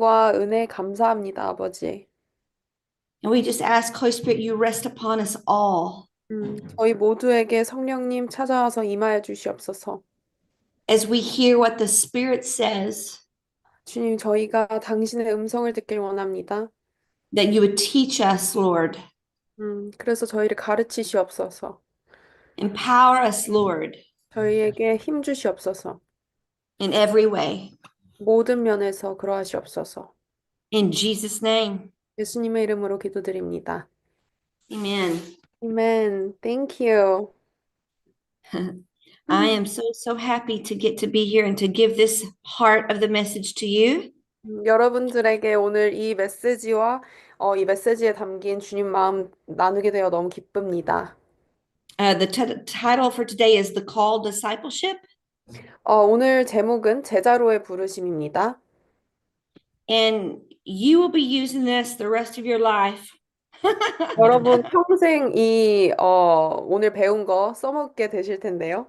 능력과 은혜 감사합니다, 아버지. And we just ask, Holy Spirit, you rest upon us all 저희 모두에게 성령님 찾아와서 임하여 주시옵소서. as we hear what the Spirit says, 주님, 저희가 당신의 음성을 듣길 원합니다. that you would teach us, Lord. 그래서 저희를 가르치시옵소서. Empower us, Lord, 저희에게 힘 주시옵소서. in every way. 모든 면에서 그러하시옵소서. In Jesus' name, 예수님의 이름으로 기도드립니다. amen. Amen. Thank you. I am so happy to get to be here and to give this heart of the message to you. 여러분들에게 오늘 이 메시지에 담긴 주님 마음 나누게 되어 너무 기쁩니다. The title for today is The Call Discipleship. 오늘 제목은 제자로의 부르심입니다. And you will be using this the rest of your life. 여러분 평생 오늘 배운 거 써먹게 되실 텐데요.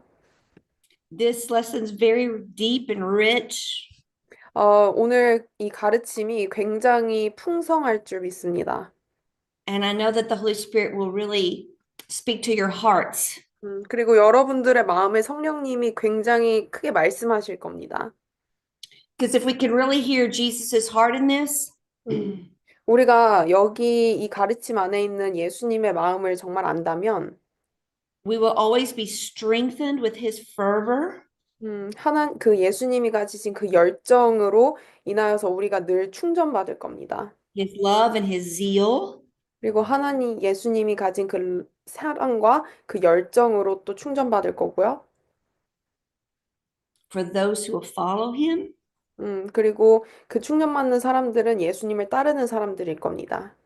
This lesson is very deep and rich. 오늘 이 가르침이 굉장히 풍성할 줄 믿습니다. And I know that the Holy Spirit will really speak to your hearts. 그리고 여러분들의 마음에 성령님이 굉장히 크게 말씀하실 겁니다. Because if we can really hear Jesus's heart in this, 우리가 여기 이 가르침 안에 있는 예수님의 마음을 정말 안다면 we will always be strengthened with his fervor. 그 예수님이 가지신 그 열정으로 인하여서 우리가 늘 충전받을 겁니다. His love and his zeal. 그리고 예수님이 가진 그 사랑과 그 열정으로 또 충전받을 거고요. For those who will follow him. 그리고 그 충전받는 사람들은 예수님을 따르는 사람들일 겁니다.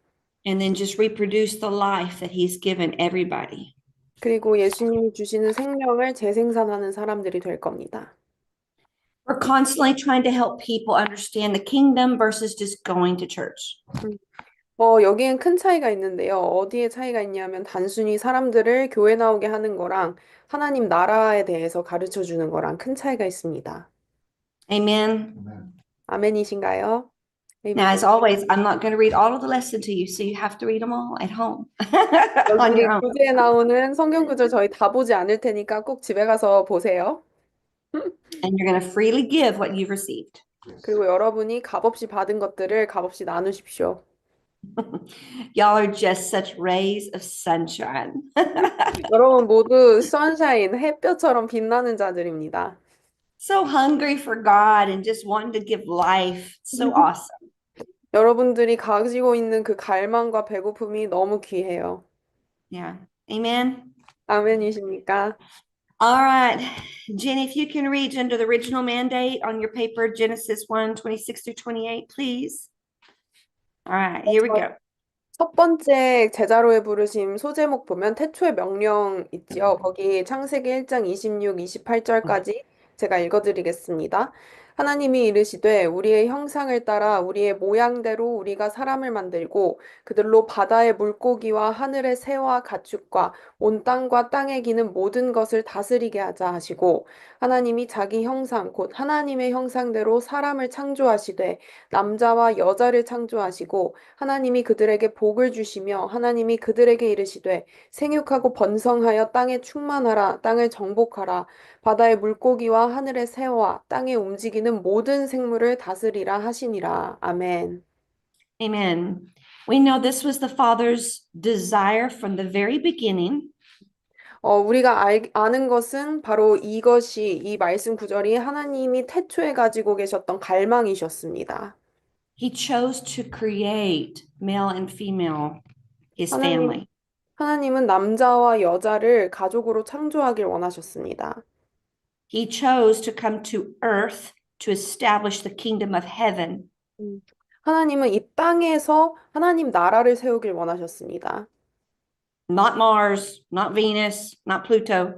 And then just reproduce the life that he's given everybody. 그리고 예수님이 주시는 생명을 재생산하는 사람들이 될 겁니다. We're constantly trying to help people understand the kingdom versus just going to church. 여기엔 큰 차이가 있는데요. 어디에 차이가 있냐면 단순히 사람들을 교회 나오게 하는 거랑 하나님 나라에 대해서 가르쳐 주는 거랑 큰 차이가 있습니다. Amen. 아멘이신가요? Now, 아멘. as always, I'm not going to read all of the lesson to you, so you have to read them all at home on 여기 your own. 구제에 나오는 성경 구절 저희 다 보지 않을 테니까 꼭 집에 가서 보세요. And you're going to freely give what you've received. 그리고 여러분이 값없이 받은 것들을 값없이 나누십시오. Y'all are just such rays of sunshine. 여러분 모두 선샤인, 햇볕처럼 빛나는 자들입니다. So hungry for God and just wanting to give life. So awesome. 여러분들이 가지고 있는 그 갈망과 배고픔이 너무 귀해요. Yeah. Amen. 아멘이십니까? All right. Jenny, if you can read under the original mandate on your paper, Genesis 1, 26 through 28, please. All right, here we go. 첫 번째 제자로의 부르심 소제목 보면 태초의 명령 있지요. 거기 창세기 1장 26, 28절까지 제가 읽어드리겠습니다. 하나님이 이르시되 우리의 형상을 따라 우리의 모양대로 우리가 사람을 만들고 그들로 바다의 물고기와 하늘의 새와 가축과 온 땅과 땅에 기는 모든 것을 다스리게 하자 하시고 하나님이 자기 형상 곧 하나님의 형상대로 사람을 창조하시되 남자와 여자를 창조하시고 하나님이 그들에게 복을 주시며 하나님이 그들에게 이르시되 생육하고 번성하여 땅에 충만하라 땅을 정복하라 바다의 물고기와 하늘의 새와 땅에 움직이는 모든 생물을 다스리라 하시니라. 아멘. Amen. We know this was the Father's desire from the very beginning. 우리가 아는 것은 바로 이 말씀 구절이 하나님이 태초에 가지고 계셨던 갈망이셨습니다. He chose to create male and female, his 하나님, family. 하나님은 남자와 여자를 가족으로 창조하길 원하셨습니다. He chose to come to earth to establish the kingdom of heaven. 하나님은 이 땅에서 하나님 나라를 세우길 원하셨습니다. Not Mars, not Venus, not Pluto.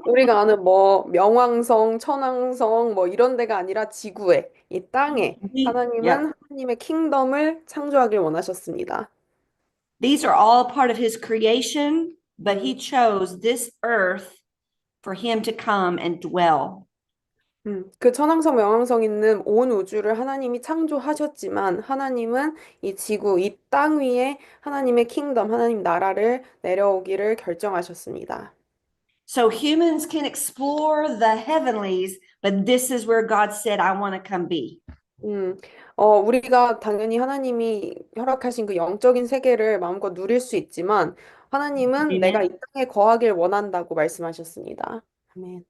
우리가 아는 뭐 명왕성, 천왕성 뭐 이런 데가 아니라 지구에, 이 땅에 Yeah. 하나님은 하나님의 킹덤을 창조하길 원하셨습니다. These are all part of his creation, but he 음, chose this earth for him to come and dwell. 그 천왕성, 명왕성 있는 온 우주를 하나님이 창조하셨지만 하나님은 이 지구, 이 땅 위에 하나님의 킹덤, 하나님 나라를 내려오기를 결정하셨습니다. So humans can explore the heavenlies, but this is where God said, I want to come be. 음, 우리가 당연히 하나님이 허락하신 그 영적인 세계를 마음껏 누릴 수 있지만 하나님은 내가 이 Amen. 땅에 거하길 원한다고 말씀하셨습니다. 아멘.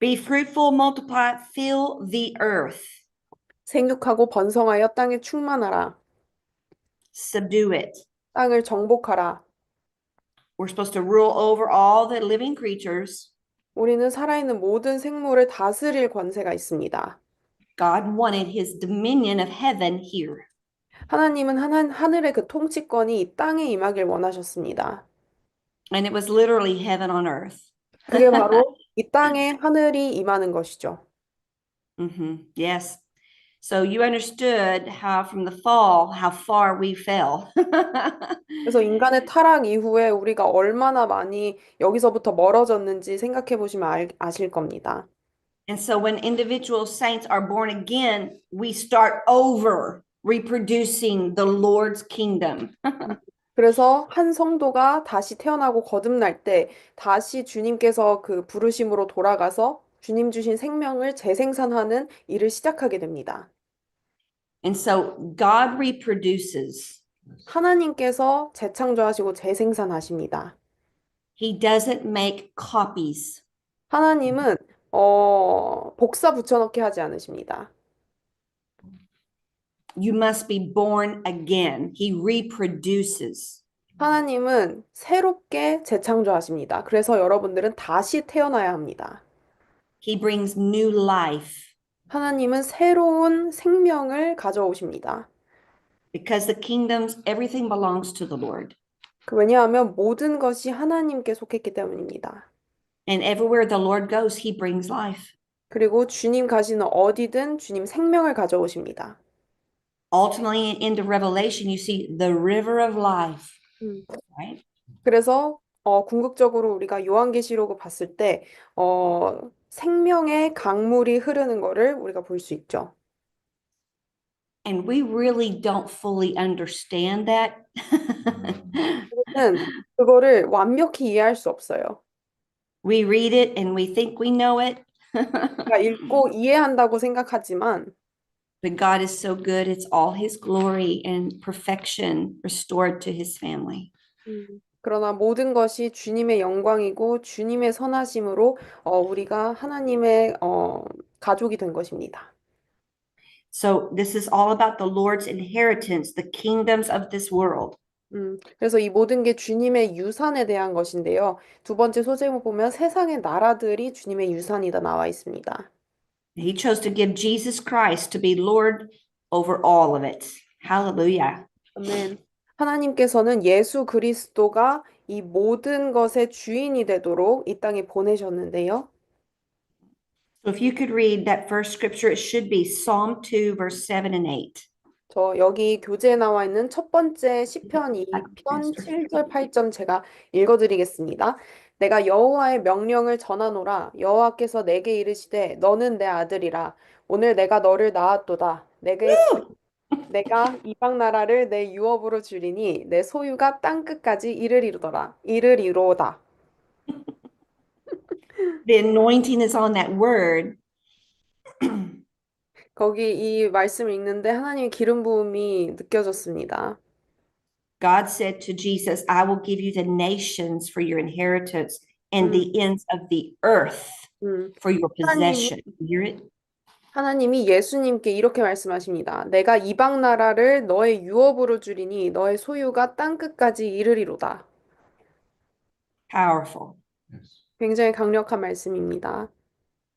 Be fruitful, multiply, fill the earth, 생육하고 번성하여 땅에 충만하라. subdue it. 땅을 정복하라. We're supposed to rule over all the living creatures. 우리는 살아있는 모든 생물을 다스릴 권세가 있습니다. God wanted his dominion of heaven here. 하나님은 하늘의 그 통치권이 이 땅에 임하길 원하셨습니다. And it was literally heaven on earth. 그게 바로 이 땅에 하늘이 임하는 것이죠. Yes. So you understood how from the fall, how far we fell. 그래서 인간의 타락 이후에 우리가 얼마나 많이 여기서부터 멀어졌는지 생각해 보시면 아실 겁니다. And so when individual saints are born again, we start over reproducing the Lord's kingdom. 그래서 한 성도가 다시 태어나고 거듭날 때 다시 주님께서 그 부르심으로 돌아가서 주님 주신 생명을 재생산하는 일을 시작하게 됩니다. And so God reproduces. 하나님께서 재창조하시고 재생산하십니다. He doesn't make copies. 하나님은 복사 붙여넣기 하지 않으십니다. You must be born again. He reproduces. 하나님은 새롭게 재창조하십니다. 그래서 여러분들은 다시 태어나야 합니다. He brings new life 하나님은 새로운 생명을 가져오십니다. because the kingdoms, everything belongs to the Lord. 왜냐하면 모든 것이 하나님께 속했기 때문입니다. And everywhere the Lord goes, he brings life. 그리고 주님 가시는 어디든 주님 생명을 가져오십니다. Ultimately, in the Revelation, you see the river of life, 음. right? 그래서 궁극적으로 우리가 요한계시록을 봤을 때 생명의 강물이 흐르는 거를 우리가 볼 수 있죠. And we really don't fully understand that. 우리는 그거를 완벽히 이해할 수 없어요. We read it and we think we know it. 우리가 읽고 이해한다고 생각하지만 But God is so good. It's all his glory and perfection restored to his family. 그러나 모든 것이 주님의 영광이고 주님의 선하심으로 우리가 하나님의 가족이 된 것입니다. So this is all about the Lord's inheritance, the kingdoms of this world. 그래서 이 모든 게 주님의 유산에 대한 것인데요. 두 번째 소제목 보면 세상의 나라들이 주님의 유산이다 나와 있습니다. He chose to give Jesus Christ to be Lord over all of it. Hallelujah. 아멘. 하나님께서는 예수 그리스도가 이 모든 것의 주인이 되도록 이 땅에 보내셨는데요. So if you could read that first scripture, it should be Psalm 2, verse 7 and 8. 저 여기 교재에 나와 있는 첫 번째 시편 2편 7절 8절 제가 읽어드리겠습니다. 내가 여호와의 명령을 전하노라. 여호와께서 내게 이르시되 너는 내 아들이라. 오늘 내가 너를 낳았도다. 내가 이방 나라를 내 유업으로 주리니 내 소유가 땅 끝까지 이르리로다. The anointing is on that word. 거기 이 말씀을 읽는데 하나님의 기름 부음이 느껴졌습니다. God said to Jesus, I will give you the nations for your inheritance and the ends of the earth 음. for your 하나님이 possession. You hear it? 하나님이 예수님께 이렇게 말씀하십니다. 내가 이방 나라를 너의 유업으로 주리니 너의 소유가 땅 끝까지 이르리로다. Powerful. 굉장히 강력한 말씀입니다.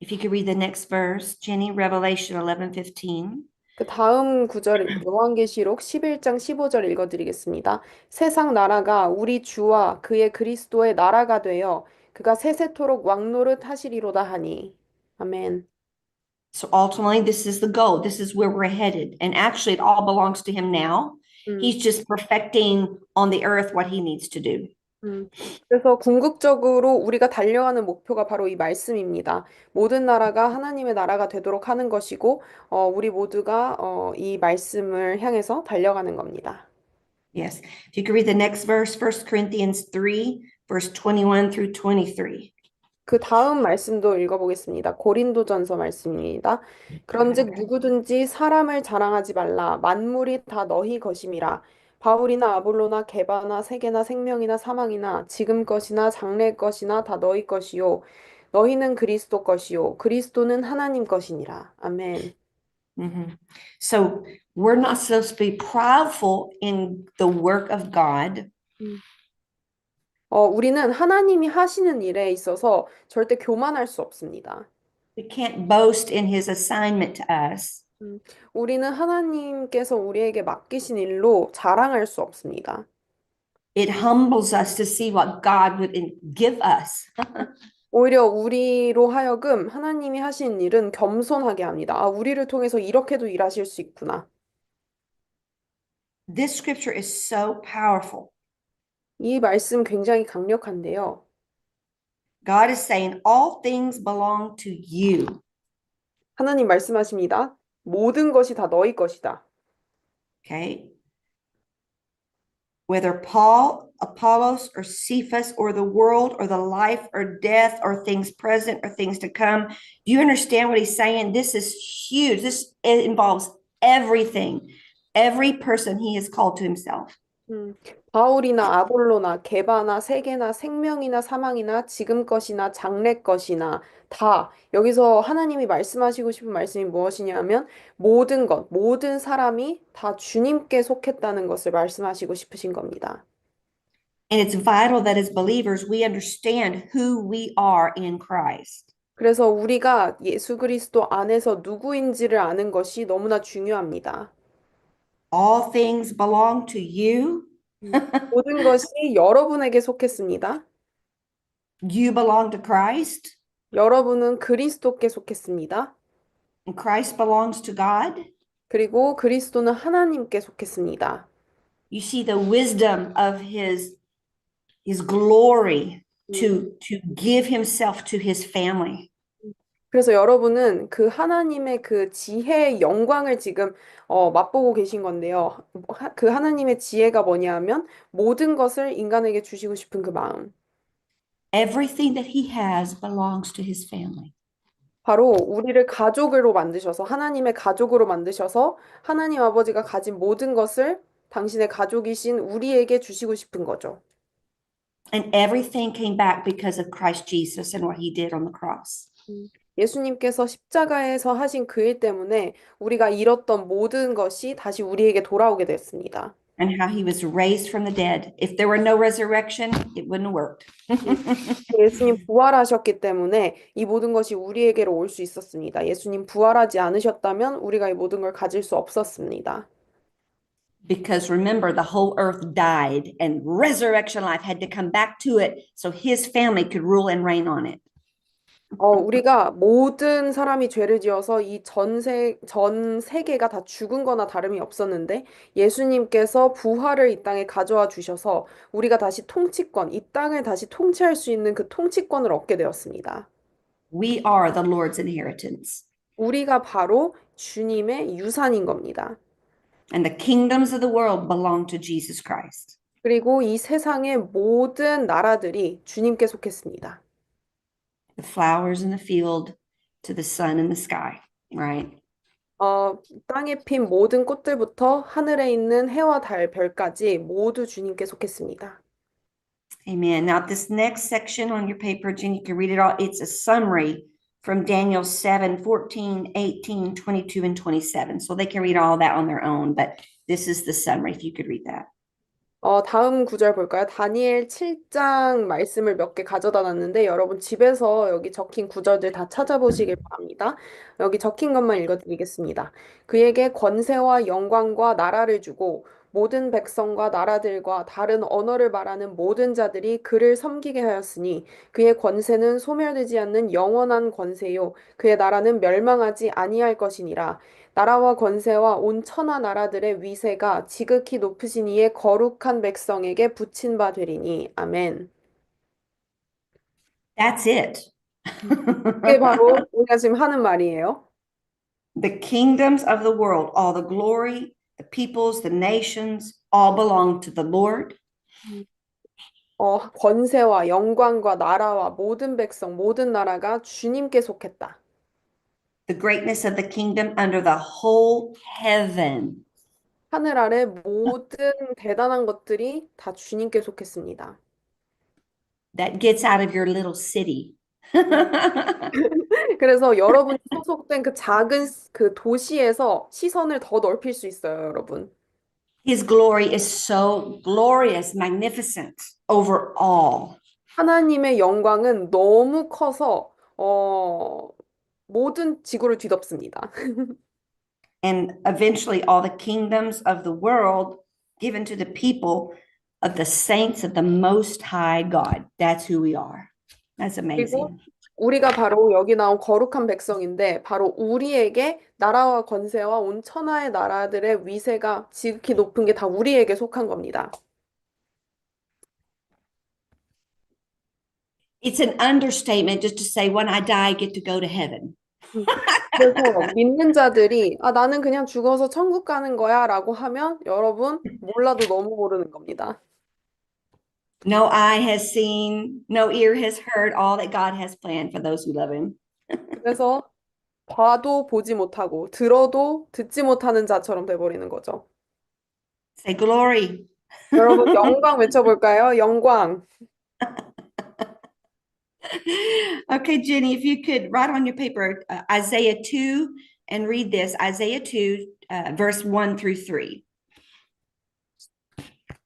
If you could read the next verse, Jenny, Revelation 11:15. 그 다음 구절 요한계시록 11장 15절 읽어드리겠습니다. 세상 나라가 우리 주와 그의 그리스도의 나라가 되어 그가 세세토록 왕노릇 하시리로다 하니. 아멘. So ultimately, this is the goal. This is where we're headed. And actually, it all belongs to him now. 음. He's just perfecting on the earth what he needs to do. 음, 그래서 궁극적으로 우리가 달려가는 목표가 바로 이 말씀입니다. 모든 나라가 하나님의 나라가 되도록 하는 것이고, 우리 모두가 이 말씀을 향해서 달려가는 겁니다. Yes. If you could read the next verse, First Corinthians 3, verse 21 through 23. 그 다음 말씀도 읽어보겠습니다. 고린도전서 말씀입니다. 그런즉 누구든지 사람을 자랑하지 말라. 만물이 다 너희 것임이라. 바울이나 아볼로나 게바나 세계나 생명이나 사망이나 지금 것이나 장래 것이나 다 너희 것이요. 너희는 그리스도 것이요. 그리스도는 하나님 것이니라. 아멘. Mhm. So we're not supposed to be proudful in the work of God. 음. 우리는 하나님이 하시는 일에 있어서 절대 교만할 수 없습니다. We can't boast in his assignment to us. 음, 우리는 하나님께서 우리에게 맡기신 일로 자랑할 수 없습니다. It humbles us to see what God would give us. 오히려 우리로 하여금 하나님이 하신 일은 겸손하게 합니다. 아, 우리를 통해서 이렇게도 일하실 수 있구나. This scripture is so powerful. 이 말씀 굉장히 강력한데요. God is saying all things belong to you. 하나님 말씀하십니다. 모든 것이 다 너희 것이다. Okay. Whether Paul, Apollos, or Cephas, or the world, or the life, or death, or things present, or things to come. Do you understand what he's saying? This is huge. This it involves everything, every person he has called to himself. 음, 바울이나 아볼로나 게바나 세계나 생명이나 사망이나 지금 것이나 장래 것이나 다 여기서 하나님이 말씀하시고 싶은 말씀이 무엇이냐면 모든 것, 모든 사람이 다 주님께 속했다는 것을 말씀하시고 싶으신 겁니다. And it's vital that as believers, we understand who we are in Christ. 그래서 우리가 예수 그리스도 안에서 누구인지를 아는 것이 너무나 중요합니다. All things belong to you. 모든 것이 여러분에게 속했습니다. You belong to Christ, 여러분은 그리스도께 속했습니다. and Christ belongs to God. 그리고 그리스도는 하나님께 속했습니다. You see the wisdom of his glory 음, to give himself to his family. 그래서 여러분은 그 하나님의 그 지혜의 영광을 지금 맛보고 계신 건데요. 그 하나님의 지혜가 뭐냐 하면 모든 것을 인간에게 주시고 싶은 그 마음. Everything that he has belongs to his family. 바로 우리를 가족으로 만드셔서 하나님의 가족으로 만드셔서 하나님 아버지가 가진 모든 것을 당신의 가족이신 우리에게 주시고 싶은 거죠. And everything came back because of Christ Jesus and what he did on the cross. 예수님께서 십자가에서 하신 그 일 때문에 우리가 잃었던 모든 것이 다시 우리에게 돌아오게 됐습니다. And how he was raised from the dead. If there were no resurrection, it wouldn't have worked. 예수님 부활하셨기 때문에 이 모든 것이 우리에게로 올 수 있었습니다. 예수님 부활하지 않으셨다면 우리가 이 모든 걸 가질 수 없었습니다. Because remember, the whole earth died and resurrection life had to come back to it so his family could rule and reign on it. 우리가 모든 사람이 죄를 지어서 전 세계가 다 죽은 거나 다름이 없었는데 예수님께서 부활을 이 땅에 가져와 주셔서 우리가 다시 통치권, 이 땅을 다시 통치할 수 있는 그 통치권을 얻게 되었습니다. We are the Lord's inheritance. 우리가 바로 주님의 유산인 겁니다. And the kingdoms of the world belong to Jesus Christ. 그리고 이 세상의 모든 나라들이 주님께 속했습니다. The flowers in the field to the sun in the sky, right? 땅에 핀 모든 꽃들부터 하늘에 있는 해와 달, 별까지 모두 주님께 속했습니다. Amen. Now, this next section on your paper, Jen, you can read it all. It's a summary from Daniel 7, 14, 18, 22, and 27. So they can read all that on their own, but this is the summary, if you could read that. 다음 구절 볼까요? 다니엘 7장 말씀을 몇 개 가져다 놨는데 여러분 집에서 여기 적힌 구절들 다 찾아보시길 바랍니다. 여기 적힌 것만 읽어드리겠습니다. 그에게 권세와 영광과 나라를 주고 모든 백성과 나라들과 다른 언어를 말하는 모든 자들이 그를 섬기게 하였으니 그의 권세는 소멸되지 않는 영원한 권세요. 그의 나라는 멸망하지 아니할 것이니라. 나라와 권세와 온 천하 나라들의 위세가 지극히 높으신 이의 거룩한 백성에게 붙인 바 되리니. 아멘. That's it. 이게 바로 우리가 지금 하는 말이에요. The kingdoms of the world, all the glory, the peoples, the nations, all belong to the Lord. 권세와 영광과 나라와 모든 백성, 모든 나라가 주님께 속했다. The greatness of the kingdom under the whole heaven. 하늘 아래 모든 대단한 것들이 다 주님께 속했습니다. That gets out of your little city. 그래서 여러분이 소속된 그 작은 그 도시에서 시선을 더 넓힐 수 있어요, 여러분. His glory is so glorious, magnificent over all. 하나님의 영광은 너무 커서 모든 지구를 뒤덮습니다. And eventually, all the kingdoms of the world given to the people of the saints of the Most High God. That's who we are. That's 그리고 amazing. 우리가 바로 여기 나온 거룩한 백성인데 바로 우리에게 나라와 권세와 온 천하의 나라들의 위세가 지극히 높은 게 다 우리에게 속한 겁니다. It's an understatement just to say, when I die, I get to go to heaven. 음. 그래서 믿는 자들이 나는 그냥 죽어서 천국 가는 거야라고 하면 여러분 몰라도 너무 모르는 겁니다. No eye has seen, no ear has heard all that God has planned for those who love Him. 그래서 봐도 보지 못하고 들어도 듣지 못하는 자처럼 돼버리는 거죠. Say glory. 여러분 영광 외쳐볼까요? 영광. Okay, Jenny, if you could write on your paper Isaiah 2 and read this Isaiah 2, verse 1 through 3.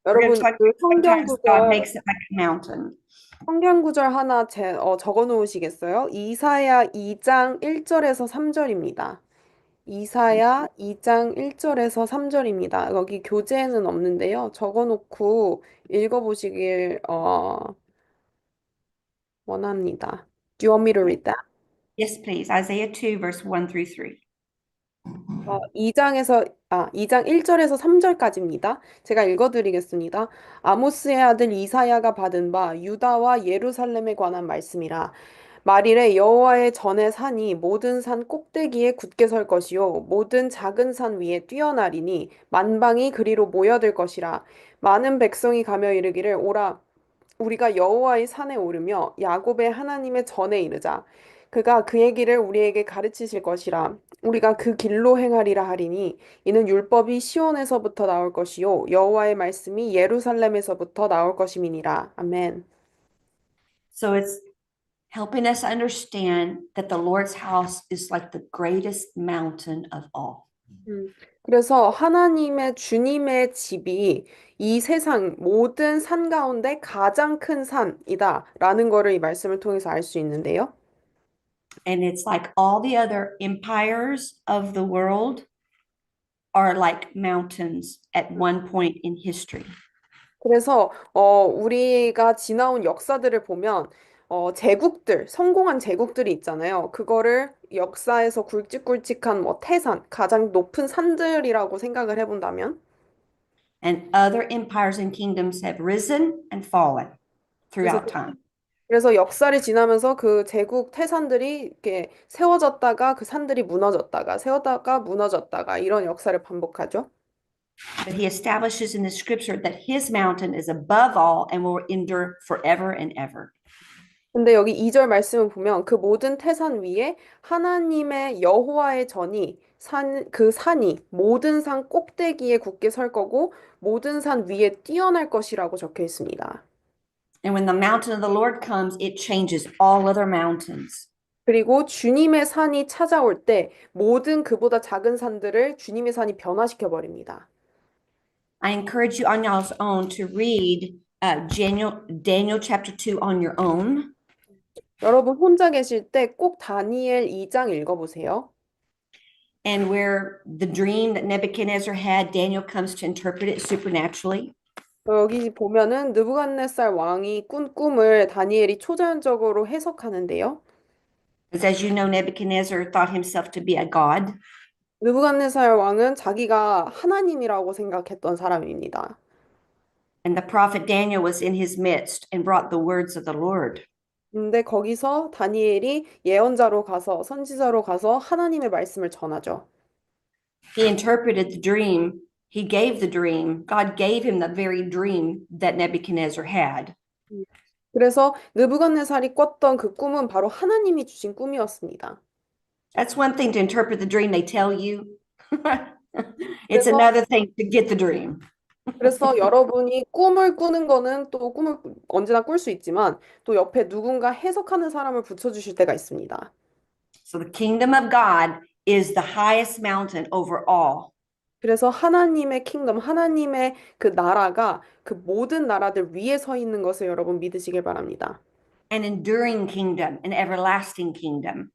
We're going to 여러분 talk 그 sometimes God makes it like a mountain. 성경 구절 하나 적어 놓으시겠어요? 이사야 2장 1절에서 3절입니다. 이사야 2장 1절에서 3절입니다. 여기 교재에는 없는데요. 적어 놓고 읽어 보시길 원합니다. Do you want me to read that? Yes, please. Isaiah 2, verse 1 through 3. 2장 1절에서 3절까지입니다. 제가 읽어드리겠습니다. 아모스의 아들 이사야가 받은 바 유다와 예루살렘에 관한 말씀이라. 말이래 여호와의 전의 산이 모든 산 꼭대기에 굳게 설 것이요 모든 작은 산 위에 뛰어나리니 만방이 그리로 모여들 것이라. 많은 백성이 가며 이르기를 오라 우리가 여호와의 산에 오르며 야곱의 하나님의 전에 이르자. 그가 그의 길을 우리에게 가르치실 것이라. 우리가 그 길로 행하리라 하리니 이는 율법이 시온에서부터 나올 것이요 여호와의 말씀이 예루살렘에서부터 나올 것임이니라. 아멘. So it's helping us understand that the Lord's house is like the greatest mountain of all. 그래서 하나님의 주님의 집이 이 세상 모든 산 가운데 가장 큰 산이다라는 거를 이 말씀을 통해서 알 수 있는데요. And it's like all the other empires of the world are like mountains at one point in history. 그래서 우리가 지나온 역사들을 보면 제국들, 성공한 제국들이 있잖아요. 그거를 역사에서 굵직굵직한 뭐 태산, 가장 높은 산들이라고 생각을 해본다면 And other empires and kingdoms have risen and fallen 그래서 throughout time. 그래서 역사를 지나면서 그 제국 태산들이 이렇게 세워졌다가 그 산들이 무너졌다가 세웠다가 무너졌다가 이런 역사를 반복하죠. But he establishes in the scripture that his mountain is above all and will endure forever and ever. 근데 여기 2절 말씀을 보면 그 모든 태산 위에 하나님의 여호와의 전이 그 산이 모든 산 꼭대기에 굳게 설 거고 모든 산 위에 뛰어날 것이라고 적혀 있습니다. And when the mountain of the Lord comes, it changes all other mountains. 그리고 주님의 산이 찾아올 때 모든 그보다 작은 산들을 주님의 산이 변화시켜 버립니다. I encourage you on y'all's own to read Daniel chapter 2 on your own. 여러분 혼자 계실 때 꼭 다니엘 2장 읽어보세요. And where the dream that Nebuchadnezzar had, Daniel comes to interpret it supernaturally. 여기 보면은 느부갓네살 왕이 꾼 꿈을 다니엘이 초자연적으로 해석하는데요. Because as you know, Nebuchadnezzar thought himself to be a god. 느부갓네살 왕은 자기가 하나님이라고 생각했던 사람입니다. And the prophet Daniel was in his midst and brought the words of the Lord. 근데 거기서 다니엘이 예언자로 가서 선지자로 가서 하나님의 말씀을 전하죠. He interpreted the dream. He gave the dream. God gave him the very dream that Nebuchadnezzar had. 그래서 느부갓네살이 꿨던 그 꿈은 바로 하나님이 주신 꿈이었습니다. That's one thing to interpret the dream they tell you. It's 그래서 another thing to get the dream. 여러분이 꿈을 꾸는 거는 또 꿈을 언제나 꿀 수 있지만 또 옆에 누군가 해석하는 사람을 붙여주실 때가 있습니다. So the kingdom of God is the highest mountain over all, 그래서 하나님의 킹덤, 하나님의 그 나라가 그 모든 나라들 위에 서 있는 것을 여러분 믿으시길 바랍니다. an enduring kingdom, an everlasting kingdom.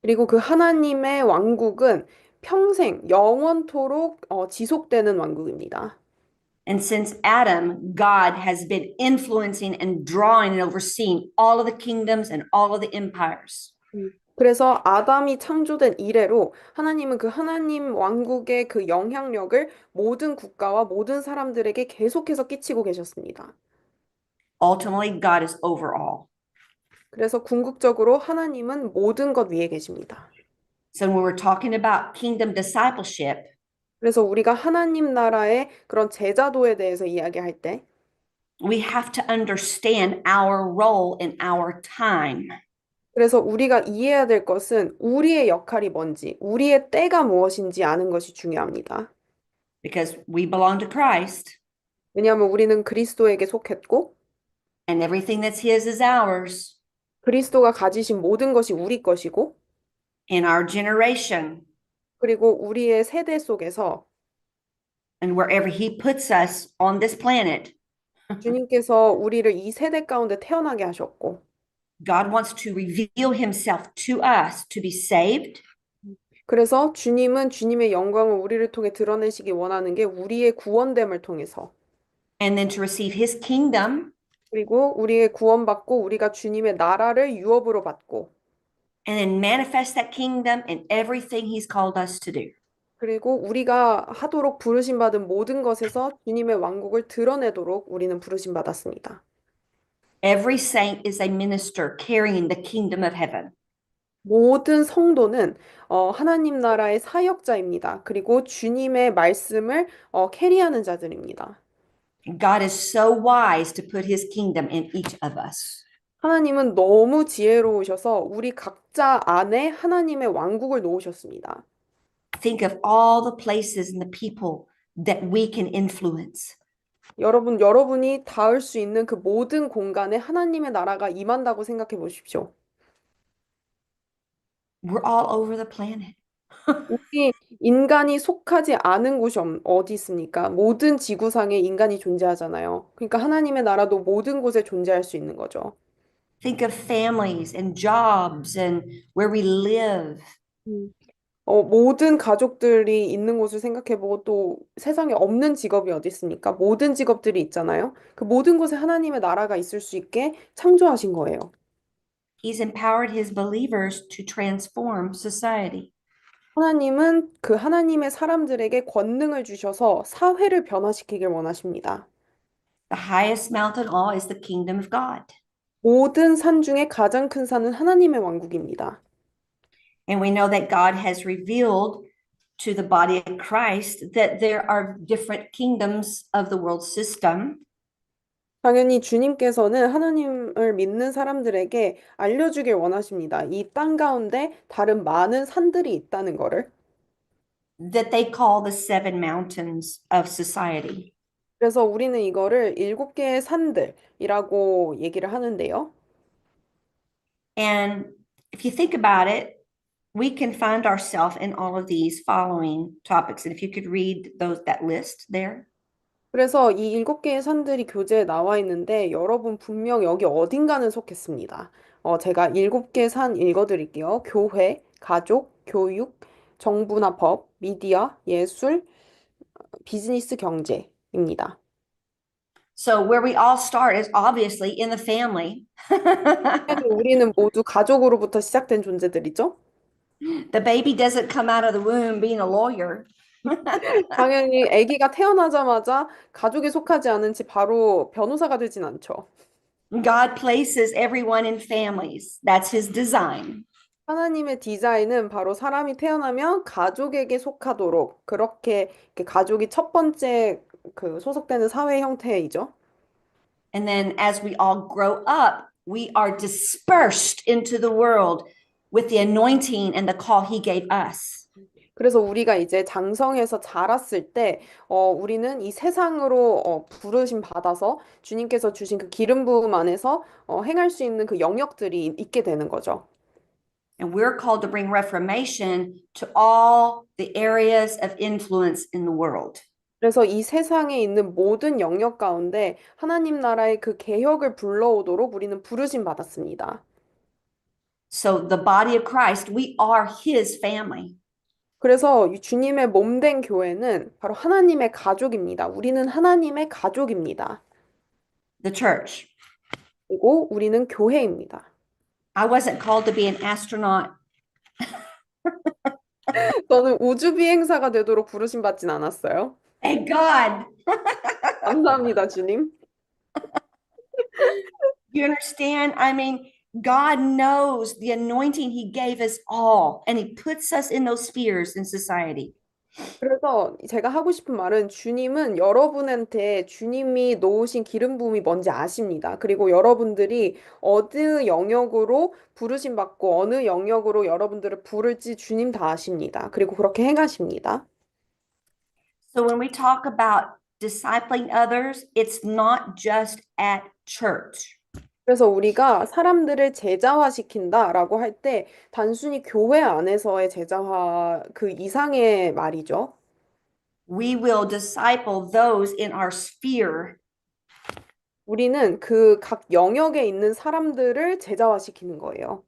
그리고 그 하나님의 왕국은 평생 영원토록 지속되는 왕국입니다. And since Adam, God has been influencing and drawing and overseeing all of the kingdoms and all of the empires. 그래서 아담이 창조된 이래로 하나님은 그 하나님 왕국의 그 영향력을 모든 국가와 모든 사람들에게 계속해서 끼치고 계셨습니다. Ultimately, God is over all. 그래서 궁극적으로 하나님은 모든 것 위에 계십니다. So when we're talking about kingdom discipleship, 그래서 우리가 하나님 나라의 그런 제자도에 대해서 이야기할 때 we have to understand our role in our time. 그래서 우리가 이해해야 될 것은 우리의 역할이 뭔지, 우리의 때가 무엇인지 아는 것이 중요합니다. Because we belong to Christ 왜냐하면 우리는 그리스도에게 속했고 and everything that's His is ours. 그리스도가 가지신 모든 것이 우리 것이고 In our generation 그리고 우리의 세대 속에서 and wherever He puts us on this planet, 주님께서 우리를 이 세대 가운데 태어나게 하셨고 God wants to reveal Himself to us to be saved, 그래서 주님은 주님의 영광을 우리를 통해 드러내시기 원하는 게 우리의 구원됨을 통해서 and then to receive His kingdom, 그리고 우리의 구원받고 우리가 주님의 나라를 유업으로 받고 and then manifest that kingdom in everything He's called us to do. 그리고 우리가 하도록 부르심 받은 모든 것에서 주님의 왕국을 드러내도록 우리는 부르심 받았습니다. Every saint is a minister carrying the kingdom of heaven. 모든 성도는 하나님 나라의 사역자입니다. 그리고 주님의 말씀을 캐리하는 자들입니다. God is so wise to put His kingdom in each of us. 하나님은 너무 지혜로우셔서 우리 각자 안에 하나님의 왕국을 놓으셨습니다. Think of all the places and the people that we can influence. 여러분이 닿을 수 있는 그 모든 공간에 하나님의 나라가 임한다고 생각해 보십시오. We're all over the planet. 우리 인간이 속하지 않은 곳이 어디 있습니까? 모든 지구상에 인간이 존재하잖아요. 그러니까 하나님의 나라도 모든 곳에 존재할 수 있는 거죠. Think of families and jobs and where we live. 음. 모든 가족들이 있는 곳을 생각해보고 또 세상에 없는 직업이 어디 있습니까? 모든 직업들이 있잖아요. 그 모든 곳에 하나님의 나라가 있을 수 있게 창조하신 거예요. He's empowered His believers to transform society. 하나님은 그 하나님의 사람들에게 권능을 주셔서 사회를 변화시키길 원하십니다. The highest mountain all is the kingdom of God. 모든 산 중에 가장 큰 산은 하나님의 왕국입니다. And we know that God has revealed to the body of Christ that there are different kingdoms of the world system. 당연히 주님께서는 하나님을 믿는 사람들에게 알려주길 원하십니다. 이 땅 가운데 다른 많은 산들이 있다는 거를. That they call the seven mountains of society. 그래서 우리는 이거를 7개의 산들이라고 얘기를 하는데요. And if you think about it, we can find ourselves in all of these following topics. And if you could read that list there. 그래서 이 7개의 산들이 교재에 나와 있는데 여러분 분명 여기 어딘가는 속했습니다. 제가 7개 산 읽어드릴게요. 교회, 가족, 교육, 정부나 법, 미디어, 예술, 비즈니스, 경제입니다. So where we all start is obviously in the family. 우리는 모두 가족으로부터 시작된 존재들이죠. The baby doesn't come out of the womb being a lawyer. 당연히 아기가 태어나자마자 가족에 속하지 않은 지 바로 변호사가 되진 않죠. God places everyone in families. That's his design. 하나님의 디자인은 바로 사람이 태어나면 가족에게 속하도록 그렇게 이렇게 가족이 첫 번째 그 소속되는 사회 형태이죠. And then as we all grow up, we are dispersed into the world with the anointing and the call he gave us. 그래서 우리가 이제 장성해서 자랐을 때, 우리는 이 세상으로 부르심 받아서 주님께서 주신 그 기름 부음 안에서 행할 수 있는 그 영역들이 있게 되는 거죠. And we're called to bring reformation to all the areas of influence in the world. 그래서 이 세상에 있는 모든 영역 가운데 하나님 나라의 그 개혁을 불러오도록 우리는 부르심 받았습니다. So the body of Christ, we are his family. 그래서 이 주님의 몸된 교회는 바로 하나님의 가족입니다. 우리는 하나님의 가족입니다. The church. 그리고 우리는 교회입니다. I wasn't called to be an astronaut. 저는 우주 비행사가 되도록 부르심 받진 않았어요. Thank God. 감사합니다, 주님. You understand? I mean, God knows the anointing he gave us all, and he puts us in those spheres in society. 그래서 제가 하고 싶은 말은 주님은 여러분한테 주님이 놓으신 기름 부음이 뭔지 아십니다. 그리고 여러분들이 어느 영역으로 부르심 받고 어느 영역으로 여러분들을 부를지 주님 다 아십니다. 그리고 그렇게 행하십니다. So when we talk about discipling others, it's not just at church. 그래서 우리가 사람들을 제자화시킨다라고 할 때 단순히 교회 안에서의 제자화 그 이상의 말이죠. We will disciple those in our sphere 우리는 그 각 영역에 있는 사람들을 제자화시키는 거예요.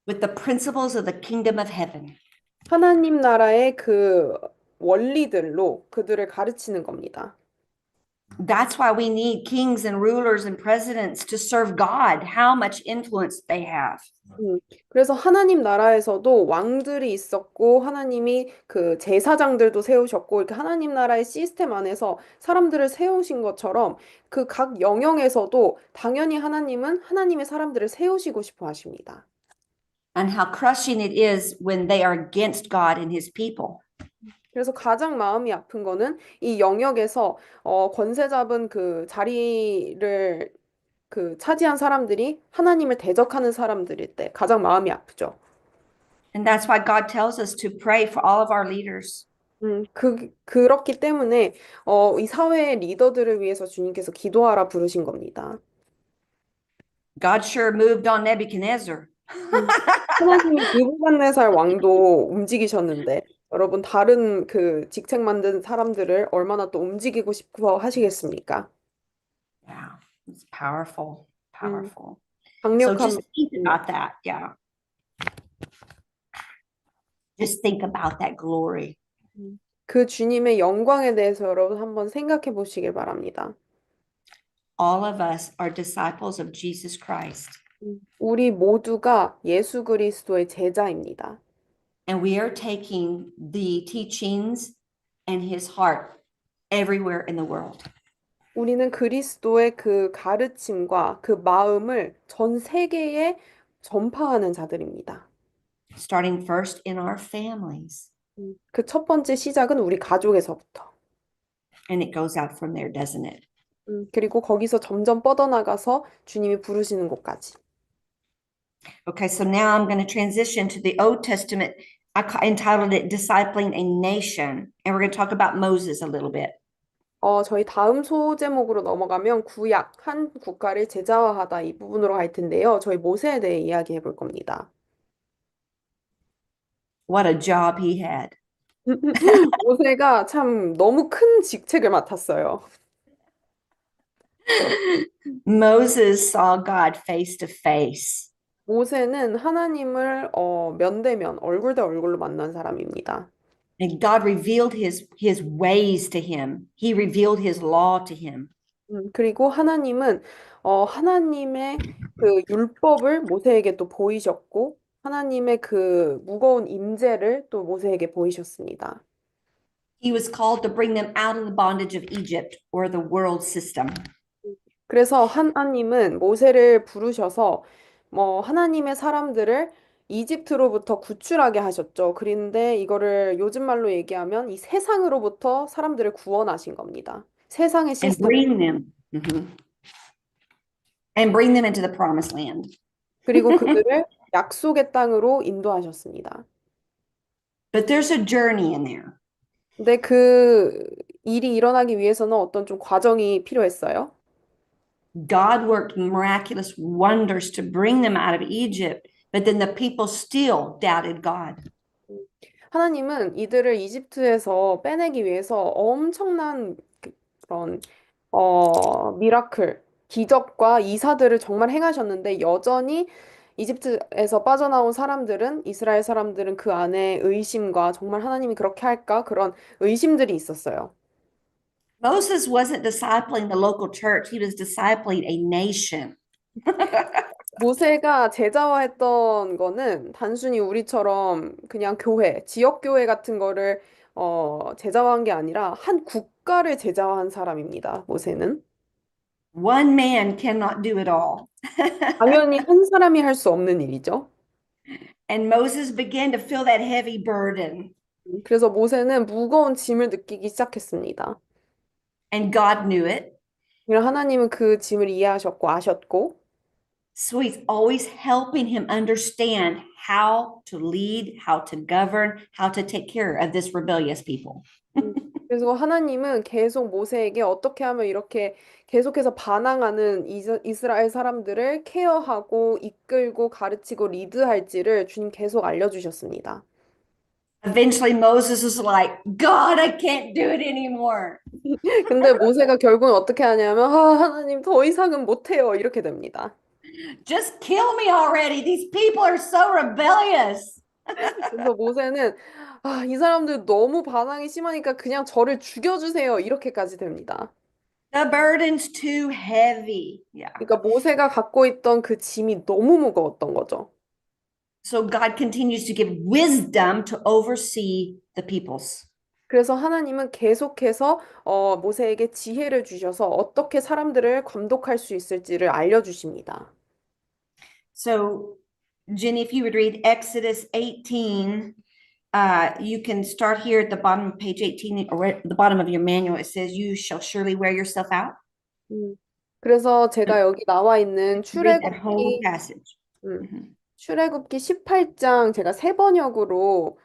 with the principles of the kingdom of heaven. 하나님 나라의 그 원리들로 그들을 가르치는 겁니다. That's why we need kings and rulers and presidents to serve God, how much influence they have. 그래서 하나님 나라에서도 왕들이 있었고 하나님이 그 제사장들도 세우셨고 이렇게 하나님 나라의 시스템 안에서 사람들을 세우신 것처럼 그 각 영역에서도 당연히 하나님은 하나님의 사람들을 세우시고 싶어 하십니다. And how crushing it is when they are against God and his people. 그래서 가장 마음이 아픈 거는 이 영역에서 권세 잡은 그 자리를 그 차지한 사람들이 하나님을 대적하는 사람들일 때 가장 마음이 아프죠. And that's why God tells us to pray for all of our leaders. 그렇기 때문에 이 사회의 리더들을 위해서 주님께서 기도하라 부르신 겁니다. God sure moved on Nebuchadnezzar. 하나님이 느부갓네살 왕도 움직이셨는데 여러분 다른 그 직책 만든 사람들을 얼마나 또 움직이고 싶어 하시겠습니까? Yeah, it's powerful, 음, powerful. So 강력한 just think about that. Yeah. Just think about that glory. 그 주님의 영광에 대해서 여러분 한번 생각해 보시길 바랍니다. All of us are disciples of Jesus Christ, 우리 모두가 예수 그리스도의 제자입니다. and we are taking the teachings and his heart everywhere in the world. 우리는 그리스도의 그 가르침과 그 마음을 전 세계에 전파하는 자들입니다. Starting first in our families, 그 첫 번째 시작은 우리 가족에서부터. and it goes out from there, doesn't it? 그리고 거기서 점점 뻗어나가서 주님이 부르시는 곳까지. Okay, so now I'm going to transition to the Old Testament. Entitled it Discipling a Nation, and we're going to talk about Moses a little bit. 저희 다음 소제목으로 넘어가면 구약, 한 국가를 제자화하다 이 부분으로 갈 텐데요. 저희 모세에 대해 이야기해 볼 겁니다. What a job he had. 모세가 참 너무 큰 직책을 맡았어요. Moses saw God face to face. 모세는 하나님을 면대면 얼굴 대 얼굴로 만난 사람입니다. And God revealed his ways to him. He revealed his law to him. 그리고 하나님은 하나님의 그 율법을 모세에게 또 보이셨고 하나님의 그 무거운 임재를 또 모세에게 보이셨습니다. He was called to bring them out of the bondage of Egypt or the world system. 그래서 하나님은 모세를 부르셔서 뭐 하나님의 사람들을 이집트로부터 구출하게 하셨죠. 그런데 이거를 요즘 말로 얘기하면 이 세상으로부터 사람들을 구원하신 겁니다. 세상의 and 시스템. bring them mhm, and bring them into the promised land. 그리고 그들을 약속의 땅으로 인도하셨습니다. But there's a journey in there. 근데 그 일이 일어나기 위해서는 어떤 좀 과정이 필요했어요. God worked miraculous wonders to bring them out of Egypt, but then the people still doubted God. 하나님은 이들을 이집트에서 빼내기 위해서 엄청난 그런 미라클, 기적과 이사들을 정말 행하셨는데 여전히 이집트에서 빠져나온 사람들은 이스라엘 사람들은 그 안에 의심과 정말 하나님이 그렇게 할까? 그런 의심들이 있었어요. Moses wasn't discipling the local church, he was discipling a nation. 모세가 제자화했던 거는 단순히 우리처럼 그냥 교회, 지역 교회 같은 거를 제자화한 게 아니라 한 국가를 제자화한 사람입니다. 모세는. One man cannot do it all. 당연히 한 사람이 할 수 없는 일이죠. And Moses began to feel that heavy burden. 그래서 모세는 무거운 짐을 느끼기 시작했습니다. And God knew it. 그리고 하나님은 그 짐을 이해하셨고 아셨고, So he's always helping him understand how to lead, how to govern, how to take care of this rebellious people. 음, 그래서 하나님은 계속 모세에게 어떻게 하면 이렇게 계속해서 반항하는 이스라엘 사람들을 케어하고 이끌고 가르치고 리드할지를 주님 계속 알려주셨습니다. Eventually, Moses is like, God, I can't do it anymore. 근데 모세가 결국은 어떻게 하냐면, 아, 하나님 더 이상은 못해요. 이렇게 됩니다. Just kill me already. These people are so rebellious. 그래서 모세는 아, 이 사람들 너무 반항이 심하니까 그냥 저를 죽여주세요. 이렇게까지 됩니다. The burden's too heavy. Yeah. 그러니까 모세가 갖고 있던 그 짐이 너무 무거웠던 거죠. So God continues to give wisdom to oversee the peoples. 그래서 하나님은 계속해서 모세에게 지혜를 주셔서 어떻게 사람들을 감독할 수 있을지를 알려주십니다. So, Jenny, if you would read Exodus 18, you can start here at the bottom of page 18 or at the bottom of your manual. It says, You shall surely wear yourself out. 음. 그래서 제가 여기 나와 있는 Read that whole 출애굽기 passage. 음, Mhm. 출애굽기 18장 제가 세 번역으로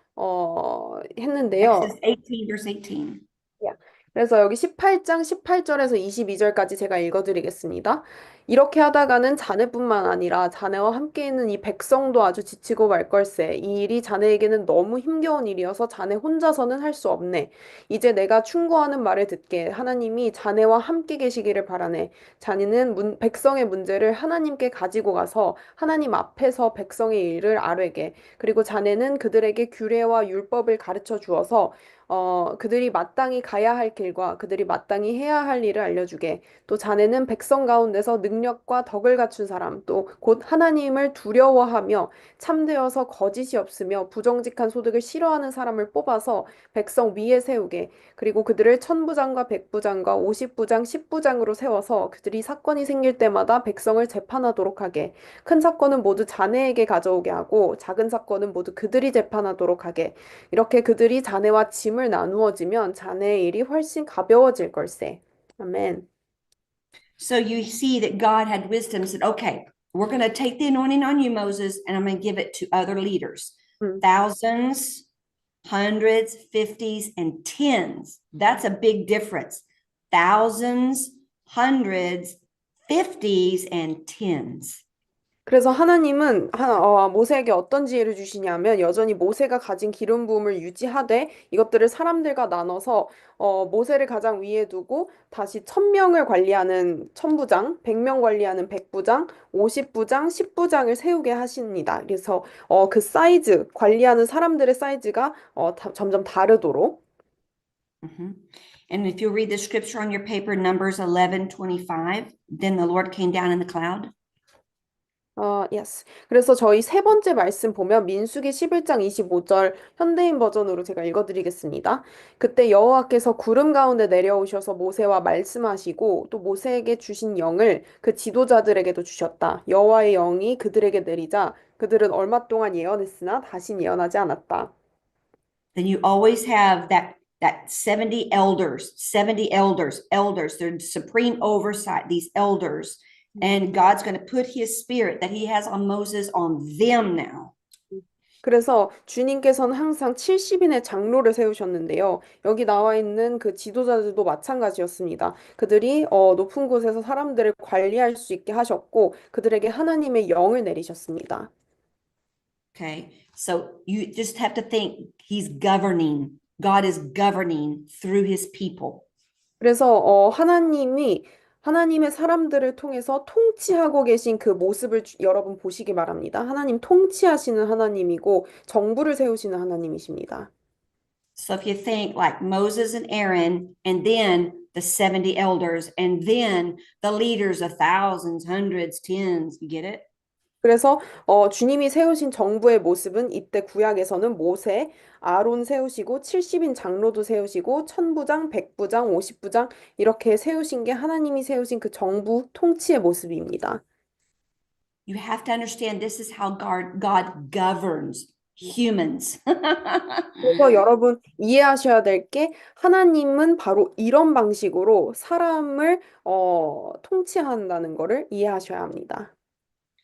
했는데요. Exodus 18, verse 18. 야. 그래서 여기 18장 18절에서 22절까지 제가 읽어드리겠습니다. 이렇게 하다가는 자네뿐만 아니라 자네와 함께 있는 이 백성도 아주 지치고 말 걸세. 이 일이 자네에게는 너무 힘겨운 일이어서 자네 혼자서는 할 수 없네. 이제 내가 충고하는 말을 듣게 하나님이 자네와 함께 계시기를 바라네. 자네는 백성의 문제를 하나님께 가지고 가서 하나님 앞에서 백성의 일을 아뢰게. 그리고 자네는 그들에게 규례와 율법을 가르쳐 주어서 그들이 마땅히 가야 할 길과 그들이 마땅히 해야 할 일을 알려주게. 또 자네는 백성 가운데서 능력과 덕을 갖춘 사람, 또 곧 하나님을 두려워하며 참되어서 거짓이 없으며 부정직한 소득을 싫어하는 사람을 뽑아서 백성 위에 세우게. 그리고 그들을 천부장과 백부장과 오십부장, 십부장으로 세워서 그들이 사건이 생길 때마다 백성을 재판하도록 하게. 큰 사건은 모두 자네에게 가져오게 하고 작은 사건은 모두 그들이 재판하도록 하게. 이렇게 그들이 자네와 짐을 나누어지면 자네의 일이 훨씬 가벼워질 걸세. 아멘. So you see that God had wisdom, said, Okay, we're going to take the anointing on you, Moses, and I'm going to give it to other leaders. 음. Thousands, hundreds, fifties, and tens. That's a big difference. Thousands, hundreds, fifties, and tens. 그래서 하나님은 모세에게 어떤 지혜를 주시냐면 여전히 모세가 가진 기름 부음을 유지하되 이것들을 사람들과 나눠서 모세를 가장 위에 두고 다시 1000명을 관리하는 천부장, 100명 관리하는 백부장, 50부장, 10부장을 세우게 하십니다. 그래서 그 사이즈, 관리하는 사람들의 사이즈가 점점 다르도록. Mhm. And if you read the scripture on your paper, Numbers 11:25, then the Lord came down in the cloud. yes. 그래서 저희 세 번째 말씀 보면 민수기 11장 25절 현대인 버전으로 제가 읽어드리겠습니다. 그때 여호와께서 구름 가운데 내려오셔서 모세와 말씀하시고 또 모세에게 주신 영을 그 지도자들에게도 주셨다. 여호와의 영이 그들에게 내리자 그들은 얼마 동안 예언했으나 다신 예언하지 않았다. Then you always have that 70 elders, 70 elders, they're supreme oversight, these elders. And God's going to put his spirit that he has on Moses on them now. 그래서 주님께서는 항상 70인의 장로를 세우셨는데요. 여기 나와 있는 그 지도자들도 마찬가지였습니다. 그들이 높은 곳에서 사람들을 관리할 수 있게 하셨고 그들에게 하나님의 영을 내리셨습니다. Okay. So you just have to think he's governing. God is governing through his people. 그래서 하나님이 하나님의 사람들을 통해서 통치하고 계신 그 모습을 여러분 보시기 바랍니다. 하나님 통치하시는 하나님이고 정부를 세우시는 하나님이십니다. So if you think like Moses and Aaron, and then the 70 elders, and then the leaders of thousands, hundreds, tens, you get it? 그래서 주님이 세우신 정부의 모습은 이때 구약에서는 모세, 아론 세우시고 70인 장로도 세우시고 천부장, 백부장, 50부장 이렇게 세우신 게 하나님이 세우신 그 정부 통치의 모습입니다. You have to understand this is how God governs humans. 그래서 여러분 이해하셔야 될 게 하나님은 바로 이런 방식으로 사람을 통치한다는 것을 이해하셔야 합니다.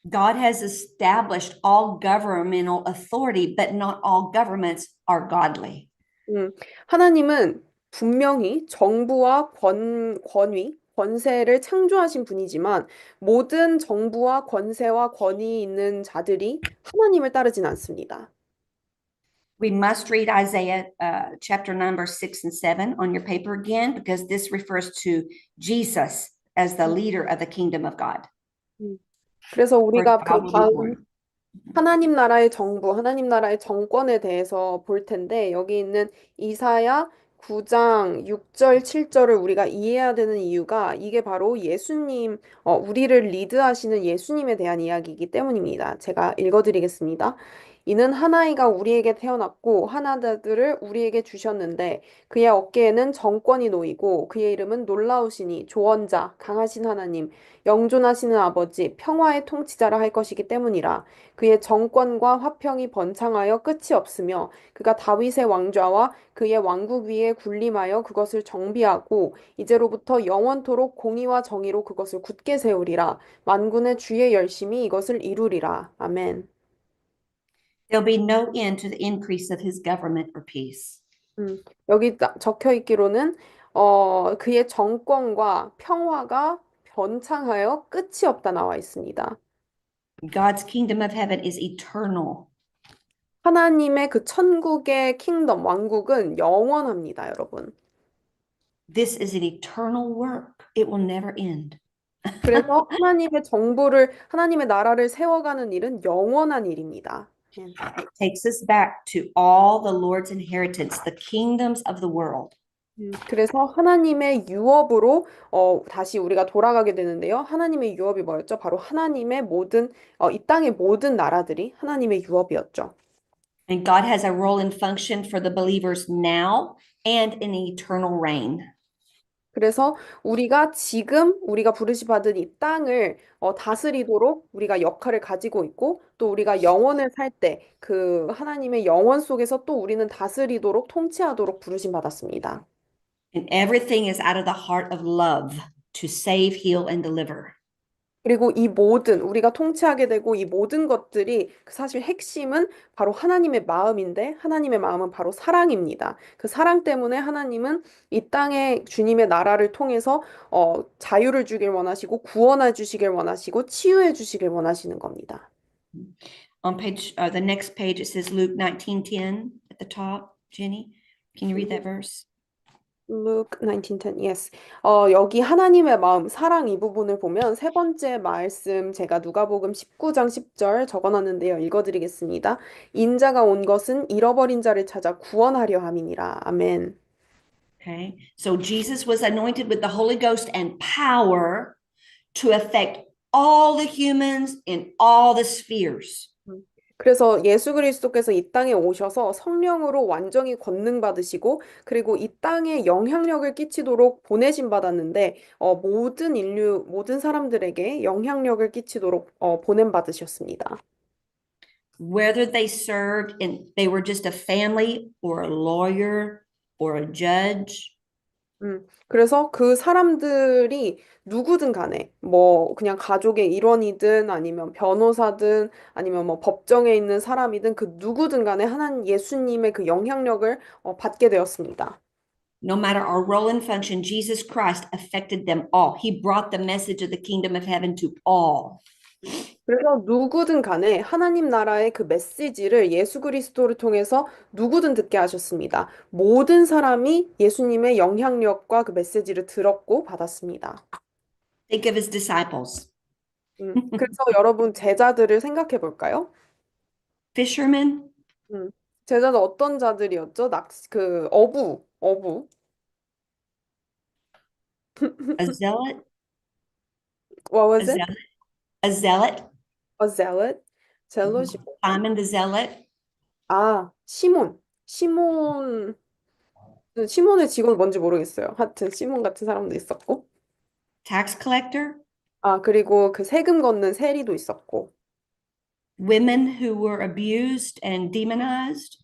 God has established all governmental authority, but not all governments are godly. 하나님은 분명히 정부와 권위, 권세를 창조하신 분이지만 모든 정부와 권세와 권위 있는 자들이 하나님을 따르진 않습니다. We must read Isaiah chapter number 6 and 7 on your paper again, because this refers to Jesus as the leader of the kingdom of God. 음. 그래서 Where 우리가 그 God will be 다음 born. 하나님 나라의 정부, 하나님 나라의 정권에 대해서 볼 텐데 여기 있는 이사야 9장 6절, 7절을 우리가 이해해야 되는 이유가 이게 바로 예수님, 우리를 리드하시는 예수님에 대한 이야기이기 때문입니다. 제가 읽어드리겠습니다. 이는 한 아이가 우리에게 태어났고 한 아들을 우리에게 주셨는데 그의 어깨에는 정권이 놓이고 그의 이름은 놀라우시니 조언자, 강하신 하나님, 영존하시는 아버지, 평화의 통치자라 할 것이기 때문이라. 그의 정권과 화평이 번창하여 끝이 없으며 그가 다윗의 왕좌와 그의 왕국 위에 군림하여 그것을 정비하고 이제로부터 영원토록 공의와 정의로 그것을 굳게 세우리라. 만군의 주의 열심히 이것을 이루리라. 아멘. There'll be no end to the increase of his government or peace. 여기 적혀 있기로는 그의 정권과 평화가 번창하여 끝이 없다 나와 있습니다. God's kingdom of heaven is eternal. 하나님의 그 천국의 킹덤, 왕국은 영원합니다, 여러분. This is an eternal work. It will never end. 그래서 하나님의 정부를, 하나님의 나라를 세워가는 일은 영원한 일입니다. Takes us back to all the Lord's inheritance, the kingdoms of the world. 그래서 하나님의 유업으로 다시 우리가 돌아가게 되는데요. 하나님의 유업이 뭐였죠? 바로 하나님의 모든, 이 땅의 모든 나라들이 하나님의 유업이었죠. And God has a role and function for the believers now and in eternal reign. 그래서 우리가 지금 우리가 부르시 받은 이 땅을 다스리도록 우리가 역할을 가지고 있고 또 우리가 영원을 살 때 그 하나님의 영원 속에서 또 우리는 다스리도록 통치하도록 부르심 받았습니다. And everything is out of the heart of love to save, heal, and deliver. 그리고 이 모든 우리가 통치하게 되고 이 모든 것들이 그 사실 핵심은 바로 하나님의 마음인데 하나님의 마음은 바로 사랑입니다. 그 사랑 때문에 하나님은 이 땅에 주님의 나라를 통해서 자유를 주길 원하시고 구원해 주시길 원하시고 치유해 주시길 원하시는 겁니다. On the next page, it says Luke 19:10 at the top. Jenny, can you read that verse? Luke 19:10. Yes. 여기 하나님의 마음, 사랑 이 부분을 보면 세 번째 말씀 제가 누가복음 19장 10절 적어놨는데요. 읽어드리겠습니다. 인자가 온 것은 잃어버린 자를 찾아 구원하려 함이니라. 아멘. Okay. So Jesus was anointed with the Holy Ghost and power to effect all the humans in all the spheres. 음. 그래서 예수 그리스도께서 이 땅에 오셔서 성령으로 완전히 권능받으시고 그리고 이 땅에 영향력을 끼치도록 보내심 받았는데 모든 인류 모든 사람들에게 영향력을 끼치도록 보냄 받으셨습니다. Whether they served and they were just a family or a lawyer or a judge. 그래서 그 사람들이 누구든 간에 뭐 그냥 가족의 일원이든 아니면 변호사든 아니면 뭐 법정에 있는 사람이든 그 누구든 간에 하나님 예수님의 그 영향력을 받게 되었습니다. No matter our role and function, Jesus Christ affected them all. He brought the message of the kingdom of heaven to all. 그래서 누구든 간에 하나님 나라의 그 메시지를 예수 그리스도를 통해서 누구든 듣게 하셨습니다. 모든 사람이 예수님의 영향력과 그 메시지를 들었고 받았습니다. Think of his disciples. 그래서 여러분 제자들을 생각해 볼까요? Fishermen, 음, 제자들 어떤 자들이었죠? 어부. a zealot, What a was it? zealot, a zealot, A zealot? 젤롯이 뭐지? Simon the zealot, 아, 시몬의 직업이 뭔지 모르겠어요. 하여튼 시몬 같은 사람도 있었고. tax collector, 아, 그리고 그 세금 걷는 세리도 있었고. women who were abused and demonized,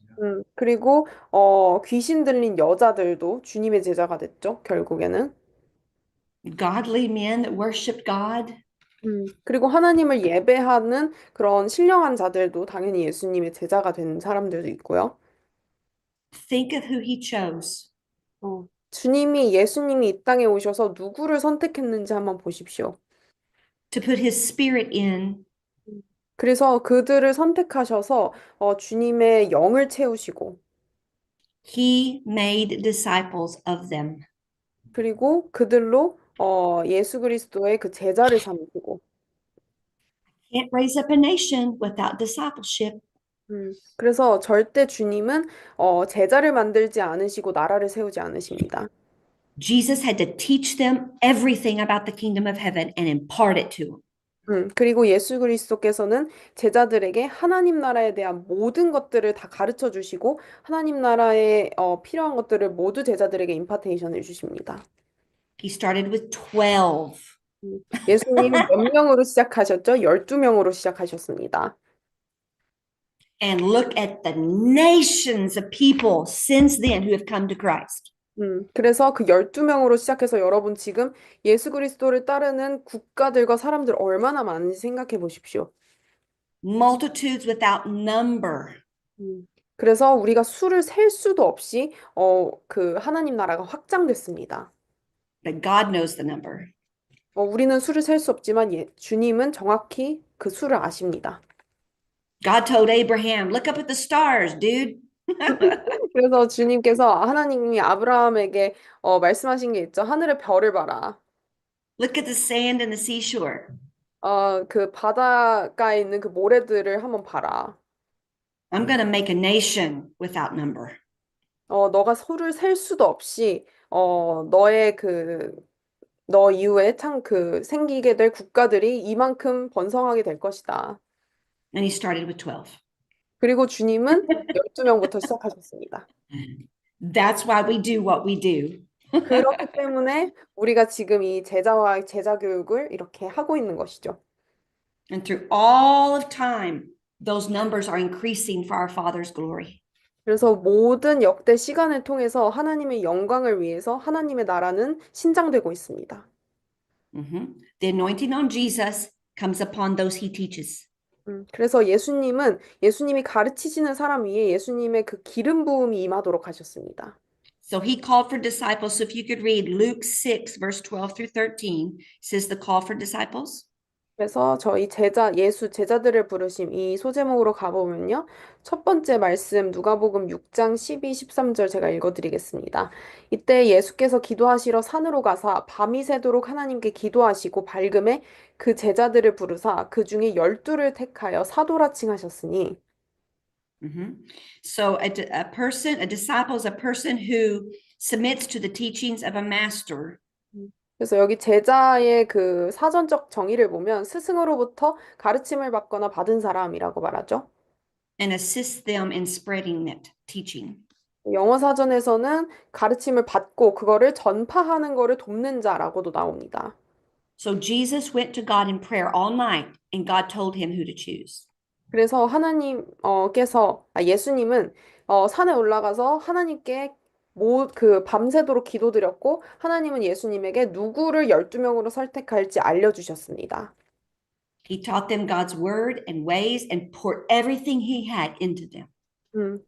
그리고 귀신 들린 여자들도 주님의 제자가 됐죠, 결국에는. godly men that worshiped God. 그리고 하나님을 예배하는 그런 신령한 자들도 당연히 예수님의 제자가 된 사람들도 있고요. Think of who he chose 예수님이 이 땅에 오셔서 누구를 선택했는지 한번 보십시오. to put his spirit in. 그래서 그들을 선택하셔서 주님의 영을 채우시고, He made disciples of them. 그리고 그들로 예수 그리스도의 그 제자를 삼으시고, Can't raise up a nation without discipleship. 그래서 절대 주님은 제자를 만들지 않으시고 나라를 세우지 않으십니다. Jesus had to teach them everything about the kingdom of heaven and impart it to them. 그리고 예수 그리스도께서는 제자들에게 하나님 나라에 대한 모든 것들을 다 가르쳐 주시고 하나님 나라에 필요한 것들을 모두 제자들에게 임파테이션 해 주십니다. He started with 12. 예수님 몇 명으로 시작하셨죠? 12명으로 시작하셨습니다. And look at the nations of people since then who have come to Christ. 그래서 그 12명으로 시작해서 여러분 지금 예수 그리스도를 따르는 국가들과 사람들 얼마나 많은지 생각해 보십시오. Multitudes without number. 그래서 우리가 수를 셀 수도 없이 그 하나님 나라가 확장됐습니다. But God knows the number. 우리는 수를 셀 수 없지만 주님은 정확히 그 수를 아십니다. God told Abraham, look up at the stars, dude. 그래서 주님께서 하나님이 아브라함에게 말씀하신 게 있죠. 하늘의 별을 봐라. Look at the sand and the seashore. 그 바닷가에 있는 그 모래들을 한번 봐라. I'm going to make a nation without number. 너가 수를 셀 수도 없이 너의 너 이후에 참 그 생기게 될 국가들이 이만큼 번성하게 될 것이다. And he started with 12. 그리고 주님은 12명부터 시작하셨습니다. That's why we do what we do. 그렇기 때문에 우리가 지금 이 제자와 제자 교육을 이렇게 하고 있는 것이죠. And through all of time, those numbers are increasing for our Father's glory. 그래서 모든 역대 시간을 통해서 하나님의 영광을 위해서 하나님의 나라는 신장되고 있습니다. The anointing on Jesus comes upon those he teaches. 그래서 예수님이 가르치시는 사람 위에 예수님의 그 기름 부음이 임하도록 하셨습니다. So he called for disciples. So if you could read Luke 6, verse 12 through 13, says the call for disciples. 그래서 저희 예수 제자들을 부르심 이 소제목으로 가보면요. 첫 번째 말씀 누가복음 6장 12, 13절 제가 읽어드리겠습니다. 이때 예수께서 기도하시러 산으로 가사 밤이 새도록 하나님께 기도하시고 밝음에 그 제자들을 부르사 그 중에 12를 택하여 사도라 칭하셨으니 So a disciple is a person who submits to the teachings of a master. 그래서 여기 제자의 그 사전적 정의를 보면 스승으로부터 가르침을 받거나 받은 사람이라고 말하죠. and assist them in spreading it, teaching. 영어 사전에서는 가르침을 받고 그거를 전파하는 거를 돕는 자라고도 나옵니다. So Jesus went to God in prayer all night, and God told him who to choose. 그래서 예수님은 산에 올라가서 하나님께 그 밤새도록 기도드렸고 하나님은 예수님에게 누구를 12명으로 선택할지 알려주셨습니다. He taught them God's word and ways and poured everything he had into them.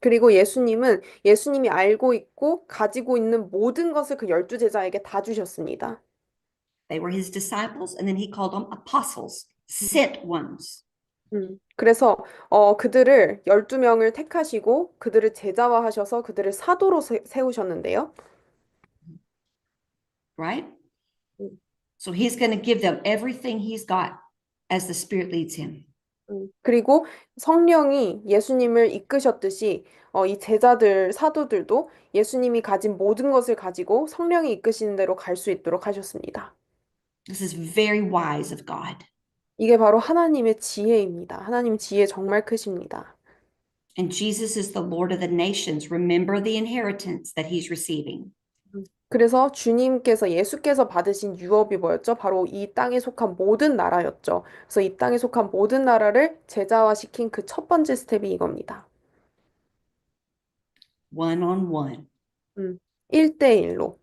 그리고 예수님이 알고 있고 가지고 있는 모든 것을 그 12제자에게 다 주셨습니다. They were his disciples, and then he called them apostles, sent ones, 그래서 그들을 12명을 택하시고 그들을 제자화하셔서 그들을 사도로 세우셨는데요. right? 음, So he's going to give them everything he's got as the Spirit leads him. 그리고 성령이 예수님을 이끄셨듯이 이 제자들, 사도들도 예수님이 가진 모든 것을 가지고 성령이 이끄시는 대로 갈 수 있도록 하셨습니다. This is very wise of God. 이게 바로 하나님의 지혜입니다. 하나님 지혜 정말 크십니다. And Jesus is the Lord of the nations. Remember the inheritance that he's receiving. 그래서 예수께서 받으신 유업이 뭐였죠? 바로 이 땅에 속한 모든 나라였죠. 그래서 이 땅에 속한 모든 나라를 제자화시킨 그 첫 번째 스텝이 이겁니다. One on one. 1대1로.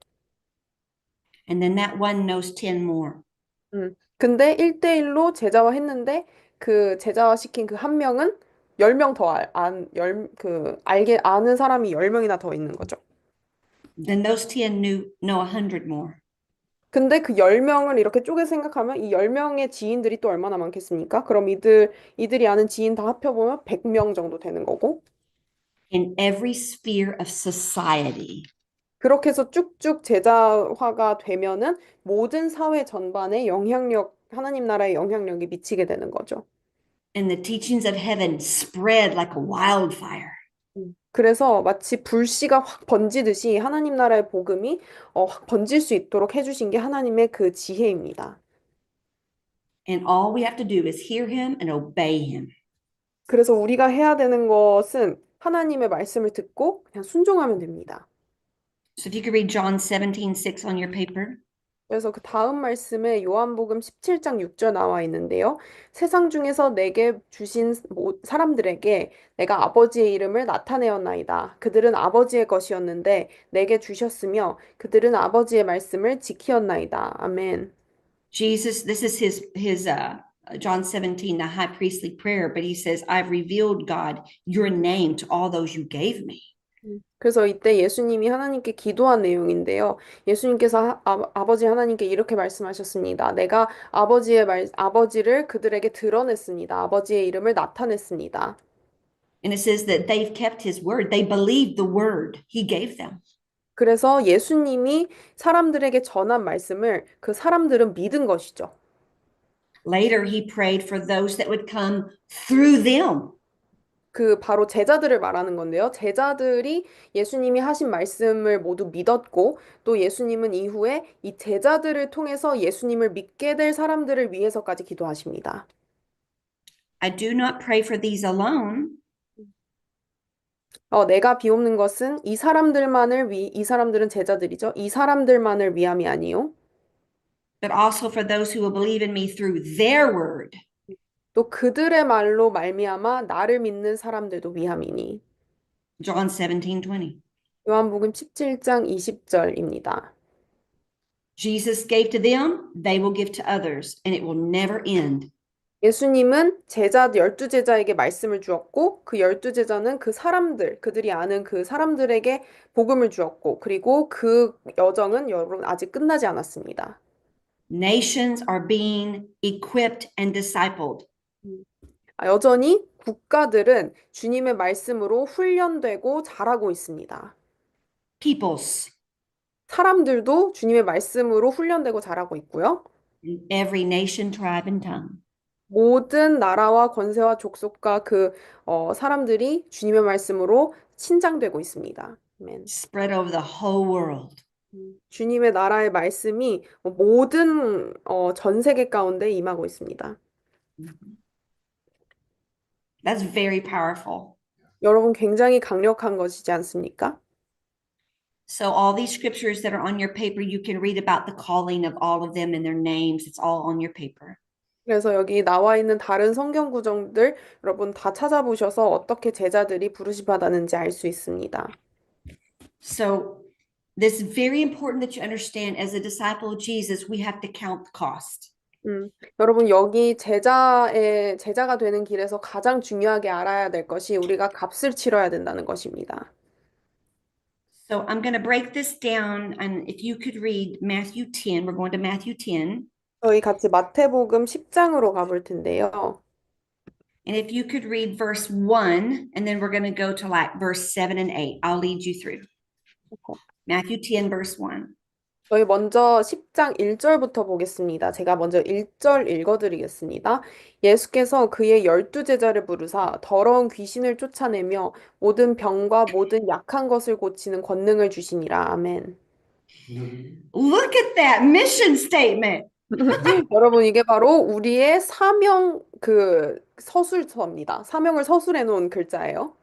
And then that one knows 10 more. 근데 1대1로 제자화했는데 그 제자화시킨 그 한 명은 10명 더 아는 사람이 10명이나 더 있는 거죠. Then those 10 know 100 more. 근데 그 10명을 이렇게 쪼개 생각하면 이 10명의 지인들이 또 얼마나 많겠습니까? 그럼 이들이 아는 지인 다 합해보면 100명 정도 되는 거고. In every sphere of society. 그렇게 해서 쭉쭉 제자화가 되면은 모든 사회 전반에 하나님 나라의 영향력이 미치게 되는 거죠. And the teachings of heaven spread like a wildfire. 그래서 마치 불씨가 확 번지듯이 하나님 나라의 복음이 확 번질 수 있도록 해주신 게 하나님의 그 지혜입니다. And all we have to do is hear him and obey him. 그래서 우리가 해야 되는 것은 하나님의 말씀을 듣고 그냥 순종하면 됩니다. So if you could read John 17:6 on your paper. 그래서 그 다음 말씀에 요한복음 17장 6절 나와 있는데요. 세상 중에서 내게 주신 사람들에게 내가 아버지의 이름을 나타내었나이다. 그들은 아버지의 것이었는데 내게 주셨으며 그들은 아버지의 말씀을 지키었나이다. 아멘. Jesus, this is his John 17, the high priestly prayer, but he says, I've revealed God, your name to all those you gave me. 그래서 이때 예수님이 하나님께 기도한 내용인데요. 예수님께서 아버지 하나님께 이렇게 말씀하셨습니다. 내가 아버지를 그들에게 드러냈습니다. 아버지의 이름을 나타냈습니다. And it says that they've kept his word. They believed the word he gave them. 그래서 예수님이 사람들에게 전한 말씀을 그 사람들은 믿은 것이죠. Later, he prayed for those that would come through them. 그 바로 제자들을 말하는 건데요. 제자들이 예수님이 하신 말씀을 모두 믿었고 또 예수님은 이후에 이 제자들을 통해서 예수님을 믿게 될 사람들을 위해서까지 기도하십니다. I do not pray for these alone, 내가 비옵는 것은 이 사람들은 제자들이죠. 이 사람들만을 위함이 아니요. but also for those who will believe in me through their word. 또 그들의 말로 말미암아 나를 믿는 사람들도 위함이니. John 17:20. 요한복음 17장 20절입니다. Jesus gave to them, they will give to others, and it will never end. 예수님은 12제자에게 말씀을 주었고 그 12제자는 그들이 아는 그 사람들에게 복음을 주었고 그리고 그 여정은 여러분 아직 끝나지 않았습니다. Nations are being equipped and discipled. 여전히 국가들은 주님의 말씀으로 훈련되고 자라고 있습니다. Peoples 사람들도 주님의 말씀으로 훈련되고 자라고 있고요. in every nation, tribe, and tongue. 모든 나라와 권세와 족속과 사람들이 주님의 말씀으로 신장되고 있습니다. 아멘. Spread over the whole world. 주님의 나라의 말씀이 모든 전 세계 가운데 임하고 있습니다. That's very powerful. 여러분 굉장히 강력한 것이지 않습니까? So, all these scriptures that are on your paper, you can read about the calling of all of them and their names. It's all on your paper. 그래서 여기 나와 있는 다른 성경 구절들 여러분 다 찾아보셔서 어떻게 제자들이 부르심 받았는지 알 수 있습니다. So, this is very important that you understand as a disciple of Jesus, we have to count the cost. 여러분 여기 제자가 되는 길에서 가장 중요하게 알아야 될 것이 우리가 값을 치러야 된다는 것입니다. So, I'm going to break this down. And if you could read Matthew 10, we're going to Matthew 10. 저희 같이 마태복음 10장으로 가볼 텐데요. And if you could read verse 1, and then we're going to go to like verse 7 and 8, I'll lead you through. Matthew 10, verse 1. 저희 먼저 10장 1절부터 보겠습니다. 제가 먼저 1절 읽어드리겠습니다. 예수께서 그의 12제자를 부르사 더러운 귀신을 쫓아내며 모든 병과 모든 약한 것을 고치는 권능을 주시니라. 아멘. Look at that mission statement. 여러분, 이게 바로 우리의 사명 서술서입니다. 사명을 서술해 놓은 글자예요.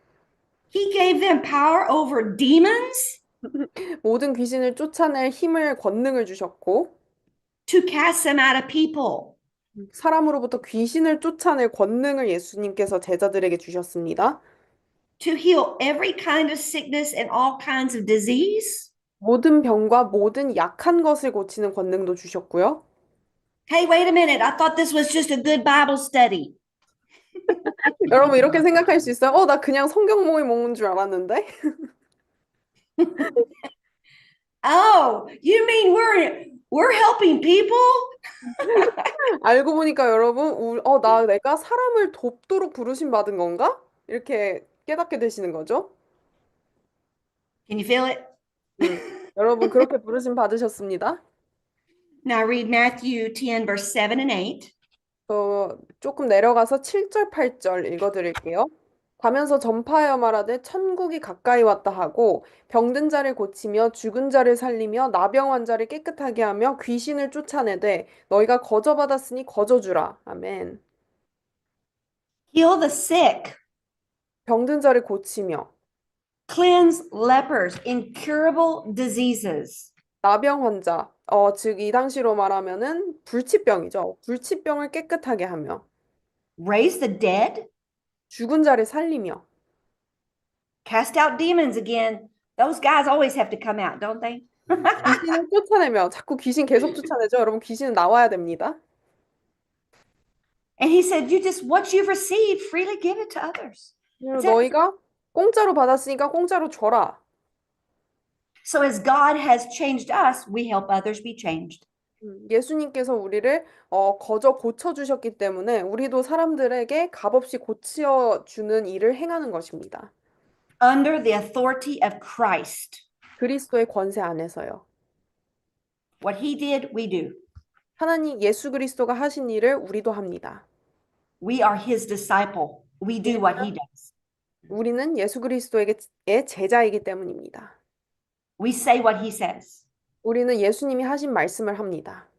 He gave them power over demons 모든 귀신을 쫓아낼 힘을 권능을 주셨고 to cast them out of people, 사람으로부터 귀신을 쫓아낼 권능을 예수님께서 제자들에게 주셨습니다. to heal every kind of sickness and all kinds of disease. 모든 병과 모든 약한 것을 고치는 권능도 주셨고요. Hey, wait a minute. I thought this was just a good Bible study. 여러분 이렇게 생각할 수 있어요. 나 그냥 성경 모임 온 줄 알았는데. Oh, you mean we're helping people? 알고 보니까 여러분, 내가 사람을 돕도록 부르심 받은 건가? 이렇게 깨닫게 되시는 거죠. Can you feel it? 음, 여러분 그렇게 부르심 받으셨습니다. Now read Matthew 10, verse 7 and 8. 조금 내려가서 7절, 8절 읽어드릴게요. 가면서 전파하여 말하되 천국이 가까이 왔다 하고 병든 자를 고치며 죽은 자를 살리며 나병 환자를 깨끗하게 하며 귀신을 쫓아내되 너희가 거저받았으니 거저주라. 아멘. Heal the sick, 병든 자를 고치며 cleanse lepers, incurable diseases. 나병 환자, 즉 이 당시로 말하면은 불치병이죠. 불치병을 깨끗하게 하며 Raise the dead, 죽은 자를 살리며 cast out demons again. Those guys always have to come out, don't they? 귀신을 쫓아내며 자꾸 귀신 계속 쫓아내죠. 여러분 귀신은 나와야 됩니다. And he said, you just what you've received, freely give it to others. 그리고 That's it. 너희가 공짜로 받았으니까 공짜로 줘라. So as God has changed us, we help others be changed. 예수님께서 우리를 거저 고쳐주셨기 때문에 우리도 사람들에게 값없이 고치어주는 일을 행하는 것입니다. Under the authority of Christ. 그리스도의 권세 안에서요. What he did, we do. 하나님 예수 그리스도가 하신 일을 우리도 합니다. We are his disciple. We do what he does. 우리는 예수 그리스도의 제자이기 때문입니다. We say what he says. 우리는 예수님이 하신 말씀을 합니다.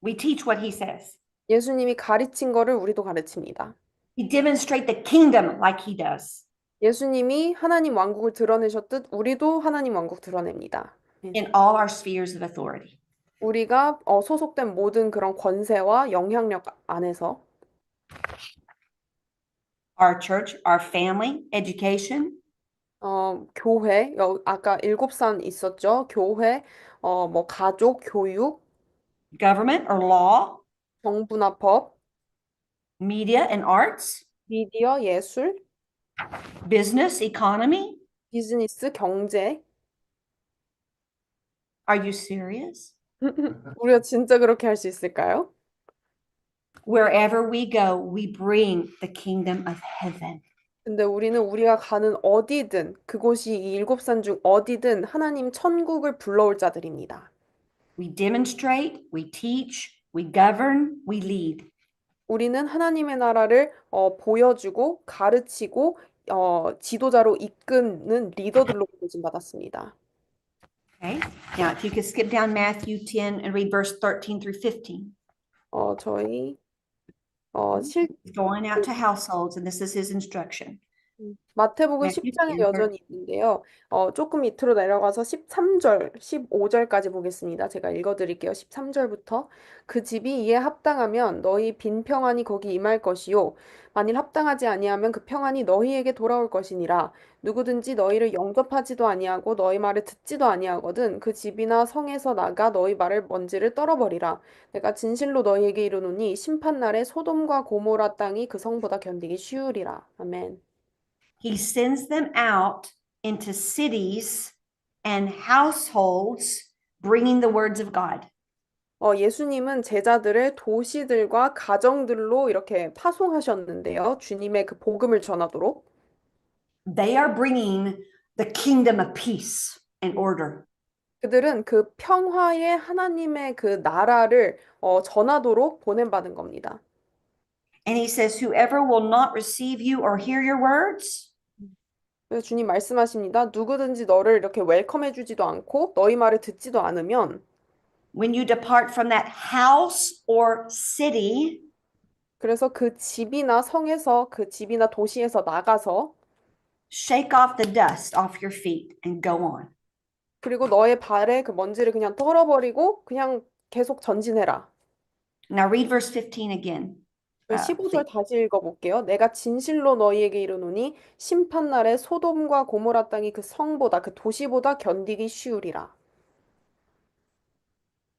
We teach what he says. 예수님이 가르친 거를 우리도 가르칩니다. We demonstrate the kingdom like he does 예수님이 하나님 왕국을 드러내셨듯 우리도 하나님 왕국 드러냅니다. in all our spheres of authority. 우리가 소속된 모든 그런 권세와 영향력 안에서 Our church, our family, education, 교회, 아까 7산 있었죠? 교회, 뭐 가족, 교육, government or law, 정부나 법, media and arts, 미디어, 예술, business, economy. 비즈니스, 경제. Are you serious? 우리가 진짜 그렇게 할 수 있을까요? Wherever we go, we bring the kingdom of heaven. 근데 우리는 우리가 가는 어디든 그곳이 이 7산 중 어디든 하나님 천국을 불러올 자들입니다. We demonstrate, we teach, we govern, we lead. 우리는 하나님의 나라를 보여주고 가르치고 지도자로 이끄는 리더들로 부르심 받았습니다. Okay. Now, if you could skip down Matthew 10 and read verse 13 through 15. 저희 Mhm. 실 He's going out to households, and this is his instruction. 마태복음 Matthew 10장에 10, 여전히 있는데요. 조금 밑으로 내려가서 13절, 15절까지 보겠습니다. 제가 읽어드릴게요. 13절부터. 그 집이 이에 합당하면 너희 빈 평안이 거기 임할 것이요. 만일 합당하지 아니하면 그 평안이 너희에게 돌아올 것이니라. 누구든지 너희를 영접하지도 아니하고 너희 말을 듣지도 아니하거든 그 집이나 성에서 나가 너희 말을 먼지를 떨어버리라. 내가 진실로 너희에게 이르노니 심판날에 소돔과 고모라 땅이 그 성보다 견디기 쉬우리라. 아멘. he sends them out into cities and households, bringing the words of God. 예수님은 제자들을 도시들과 가정들로 이렇게 파송하셨는데요. 주님의 그 복음을 전하도록. They are bringing the kingdom of peace and order. 그들은 그 평화의 하나님의 그 나라를 전하도록 보냄받은 겁니다. And he says, whoever will not receive you or hear your words, 그래서 주님 말씀하십니다. 누구든지 너를 이렇게 웰컴해주지도 않고 너희 말을 듣지도 않으면 when you depart from that house or city, 그래서 그 집이나 성에서 그 집이나 도시에서 나가서 shake off the dust off your feet and go on. 그리고 너의 발에 그 먼지를 그냥 털어버리고 그냥 계속 전진해라. Now read verse 15 again, 15절 please. 다시 읽어볼게요. 내가 진실로 너희에게 이르노니 심판날에 소돔과 고모라 땅이 그 성보다 그 도시보다 견디기 쉬우리라.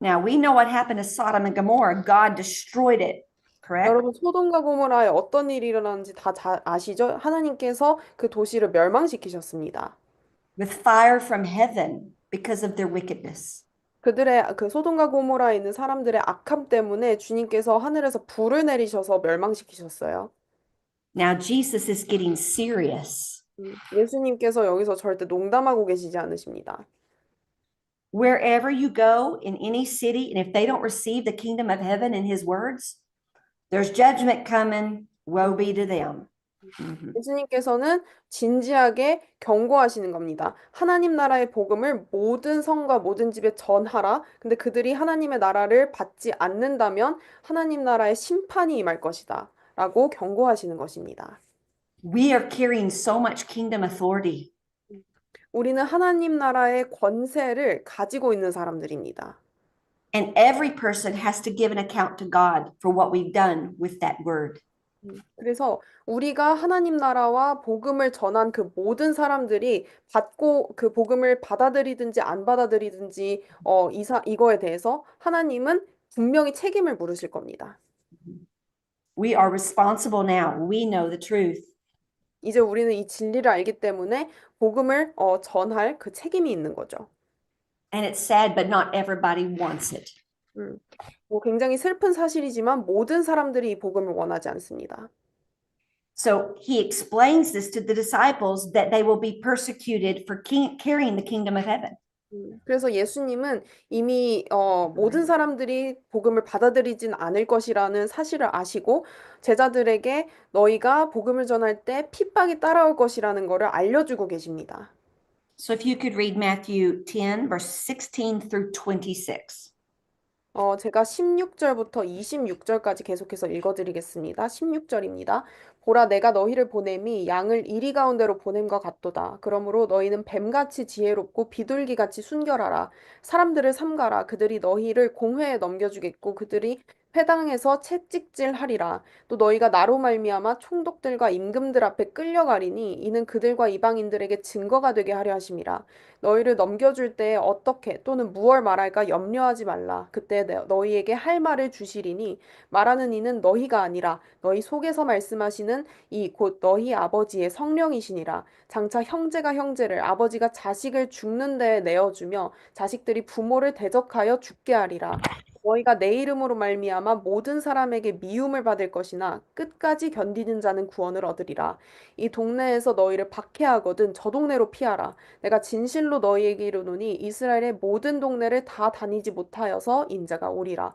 Now we know what happened to Sodom and Gomorrah. God destroyed it, correct? 여러분 소돔과 고모라에 어떤 일이 일어났는지 다 아시죠? 하나님께서 그 도시를 멸망시키셨습니다. With fire from heaven because of their wickedness. 그들의 그 소돔과 고모라에 있는 사람들의 악함 때문에 주님께서 하늘에서 불을 내리셔서 멸망시키셨어요. Now Jesus is getting serious. 예수님께서 여기서 절대 농담하고 계시지 않으십니다. Wherever you go in any city, and if they don't receive the kingdom of heaven in his words, there's judgment coming. Woe be to them. 예수님께서는 진지하게 경고하시는 겁니다. 하나님 나라의 복음을 모든 성과 모든 집에 전하라. 근데 그들이 하나님의 나라를 받지 않는다면 하나님 나라의 심판이 임할 것이다. 라고 경고하시는 것입니다. We are carrying so much kingdom authority. 우리는 하나님 나라의 권세를 가지고 있는 사람들입니다. And every person has to give an account to God for what we've done with that word. 그래서 우리가 하나님 나라와 복음을 전한 그 모든 사람들이 받고 그 복음을 받아들이든지 안 받아들이든지 이거에 대해서 하나님은 분명히 책임을 물으실 겁니다. We are responsible now. We know the truth. 이제 우리는 이 진리를 알기 때문에 복음을 전할 그 책임이 있는 거죠. And it's sad, but not everybody wants it. 굉장히 슬픈 사실이지만 모든 사람들이 이 복음을 원하지 않습니다. So he explains this to the disciples that they will be persecuted for carrying the kingdom of heaven. 그래서 예수님은 이미 모든 사람들이 복음을 받아들이진 않을 것이라는 사실을 아시고 제자들에게 너희가 복음을 전할 때 핍박이 따라올 것이라는 것을 알려주고 계십니다. So if you could read Matthew 10, verse 16 through 26. 제가 16절부터 26절까지 계속해서 읽어드리겠습니다. 16절입니다. 보라 내가 너희를 보냄이 양을 이리 가운데로 보냄과 같도다. 그러므로 너희는 뱀같이 지혜롭고 비둘기같이 순결하라. 사람들을 삼가라. 그들이 너희를 공회에 넘겨주겠고 그들이 회당에서 채찍질하리라. 또 너희가 나로 말미암아 총독들과 임금들 앞에 끌려가리니 이는 그들과 이방인들에게 증거가 되게 하려 하심이라. 너희를 넘겨줄 때에 어떻게 또는 무얼 말할까 염려하지 말라. 그때 너희에게 할 말을 주시리니 말하는 이는 너희가 아니라 너희 속에서 말씀하시는 이 곧 너희 아버지의 성령이시니라. 장차 형제가 형제를 아버지가 자식을 죽는 데에 내어주며 자식들이 부모를 대적하여 죽게 하리라. 너희가 내 이름으로 말미암아 모든 사람에게 미움을 받을 것이나 끝까지 견디는 자는 구원을 얻으리라. 이 동네에서 너희를 박해하거든 저 동네로 피하라. 내가 진실로 너희에게 이르노니 이스라엘의 모든 동네를 다 다니지 못하여서 인자가 오리라.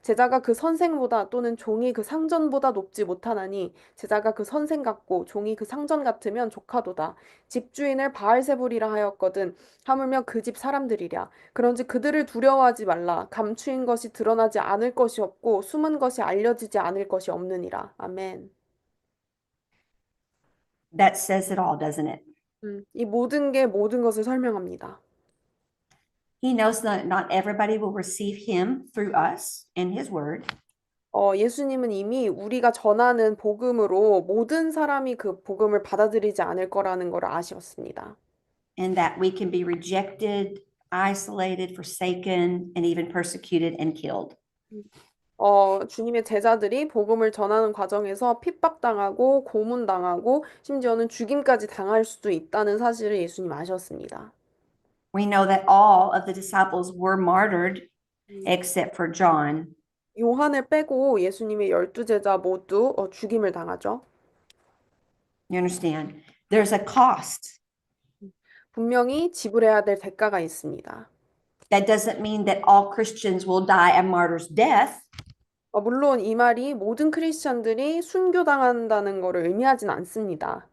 제자가 그 선생보다 또는 종이 그 상전보다 높지 못하나니 제자가 그 선생 같고 종이 그 상전 같으면 조카도다. 집주인을 바알세불이라 하였거든. 하물며 그 집 사람들이랴. 그런지 그들을 두려워하지 말라. 감추인 것이 드러나지 않을 것이 없고 숨은 것이 알려지지 않을 것이 없느니라. 아멘. That says it all, doesn't it? 이 모든 게 모든 것을 설명합니다. He knows that not everybody will receive him through us and his word. 예수님은 이미 우리가 전하는 복음으로 모든 사람이 그 복음을 받아들이지 않을 거라는 걸 아셨습니다. And that we can be rejected, isolated, forsaken, and even persecuted and killed. 주님의 제자들이 복음을 전하는 과정에서 핍박당하고 고문당하고 심지어는 죽임까지 당할 수도 있다는 사실을 예수님 아셨습니다. We know that all of the disciples were martyred 음, except for John. 요한을 빼고 예수님의 12제자 모두 죽임을 당하죠. You understand? There's a cost. 분명히 지불해야 될 대가가 있습니다. That doesn't mean that all Christians will die a martyr's death. 물론 이 말이 모든 크리스천들이 순교당한다는 것을 의미하진 않습니다.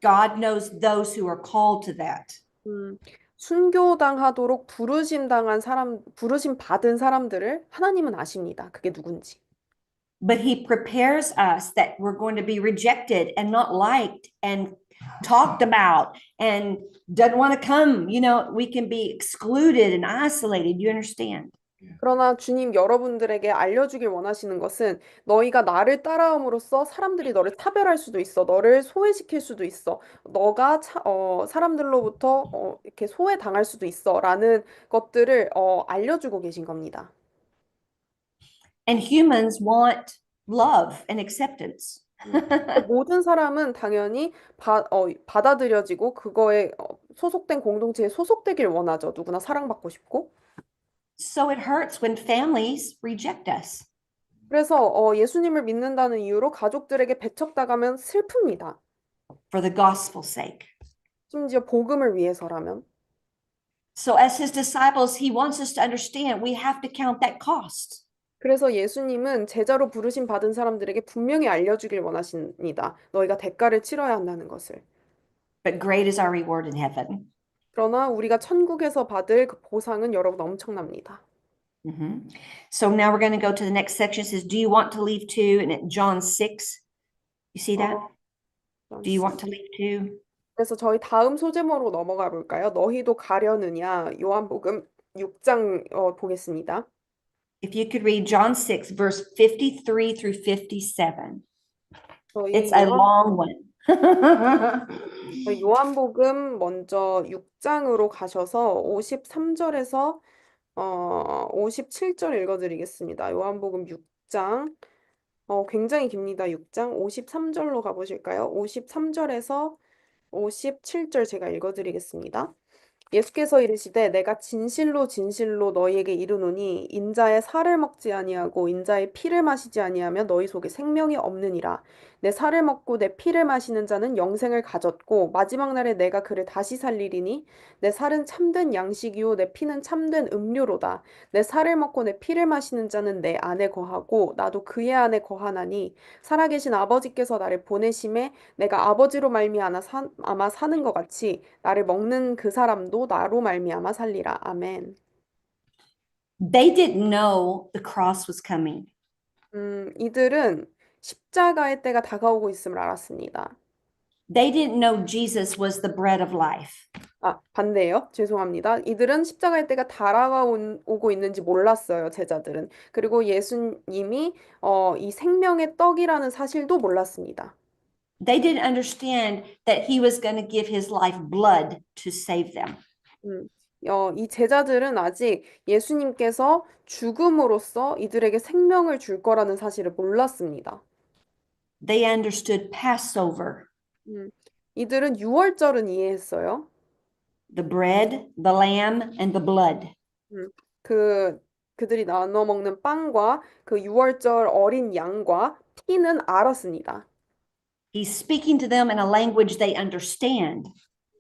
God knows those who are called to that. 음, 순교당하도록 부르심 받은 사람들을 하나님은 아십니다. 그게 누군지. But he prepares us that we're going to be rejected and not liked and talked about and doesn't want to come. You know, we can be excluded and isolated. You understand? 그러나 주님 여러분들에게 알려주길 원하시는 것은 너희가 나를 따라함으로써 사람들이 너를 차별할 수도 있어. 너를 소외시킬 수도 있어. 너가 사람들로부터 이렇게 소외당할 수도 있어. 라는 것들을 알려주고 계신 겁니다. And humans want love and acceptance. 모든 사람은 당연히 받아들여지고 그거에 소속된 공동체에 소속되길 원하죠. 누구나 사랑받고 싶고. So it hurts when families reject us. 그래서 예수님을 믿는다는 이유로 가족들에게 배척당하면 슬픕니다. For the gospel's sake. 심지어 복음을 위해서라면. So as his disciples, he wants us to understand we have to count that cost. 그래서 예수님은 제자로 부르심 받은 사람들에게 분명히 알려주길 원하십니다. 너희가 대가를 치러야 한다는 것을. But great is our reward in heaven. 그러나 우리가 천국에서 받을 그 보상은 여러분 엄청납니다. So now we're going to go to the next section. It says, do you want to leave too? And at John 6, you see that? Do you want to leave too? 그래서 저희 다음 소제목으로 넘어가 볼까요? 너희도 가려느냐? 요한복음 6장 보겠습니다. If you could read John 6, verse 53 through 57. It's a long one. 요한복음 먼저 6장으로 가셔서 53절에서 57절 읽어드리겠습니다. 요한복음 6장 굉장히 깁니다. 6장 53절로 가보실까요? 53절에서 57절 제가 읽어드리겠습니다. 예수께서 이르시되 내가 진실로 진실로 너희에게 이르노니 인자의 살을 먹지 아니하고 인자의 피를 마시지 아니하면 너희 속에 생명이 없느니라. 내 살을 먹고 내 피를 마시는 자는 영생을 가졌고 마지막 날에 내가 그를 다시 살리리니 내 살은 참된 양식이요 내 피는 참된 음료로다. 내 살을 먹고 내 피를 마시는 자는 내 안에 거하고 나도 그의 안에 거하나니 살아계신 아버지께서 나를 보내심에 내가 아버지로 말미암아 사는 것 같이 나를 먹는 그 사람도 나로 말미암아 살리라. 아멘. They didn't know the cross was coming. 이들은 십자가의 때가 다가오고 있음을 알았습니다. They didn't know Jesus was the bread of life. 반대예요. 죄송합니다. 이들은 십자가의 때가 다가오고 있는지 몰랐어요, 제자들은. 그리고 예수님이 이 생명의 떡이라는 사실도 몰랐습니다. They didn't understand that he was going to give his life blood to save them. 이 제자들은 아직 예수님께서 죽음으로써 이들에게 생명을 줄 거라는 사실을 몰랐습니다. They understood Passover. 이들은 유월절은 이해했어요. The bread, the lamb, and the blood. 그들이 나눠 먹는 빵과 그 유월절 어린 양과 피는 알았습니다. He's speaking to them in a language they understand.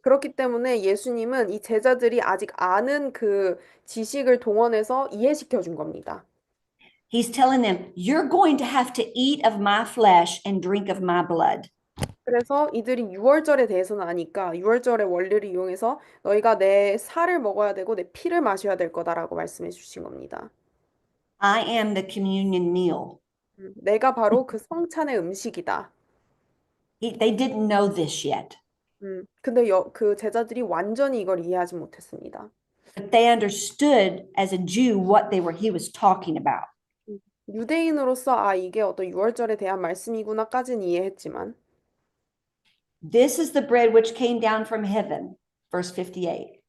그렇기 때문에 예수님은 이 제자들이 아직 아는 그 지식을 동원해서 이해시켜 준 겁니다. He's telling them, you're going to have to eat of my flesh and drink of my blood. 그래서 이들이 유월절에 대해서는 아니까 유월절의 원리를 이용해서 너희가 내 살을 먹어야 되고 내 피를 마셔야 될 거다라고 말씀해 주신 겁니다. I am the communion meal. 내가 바로 그 성찬의 음식이다. They didn't know this yet, 근데 그 제자들이 완전히 이걸 이해하지 못했습니다. but they understood as a Jew what he was talking about. 유대인으로서 아, 이게 어떤 유월절에 대한 말씀이구나까지는 이해했지만 This is the bread which came down from heaven, verse 58.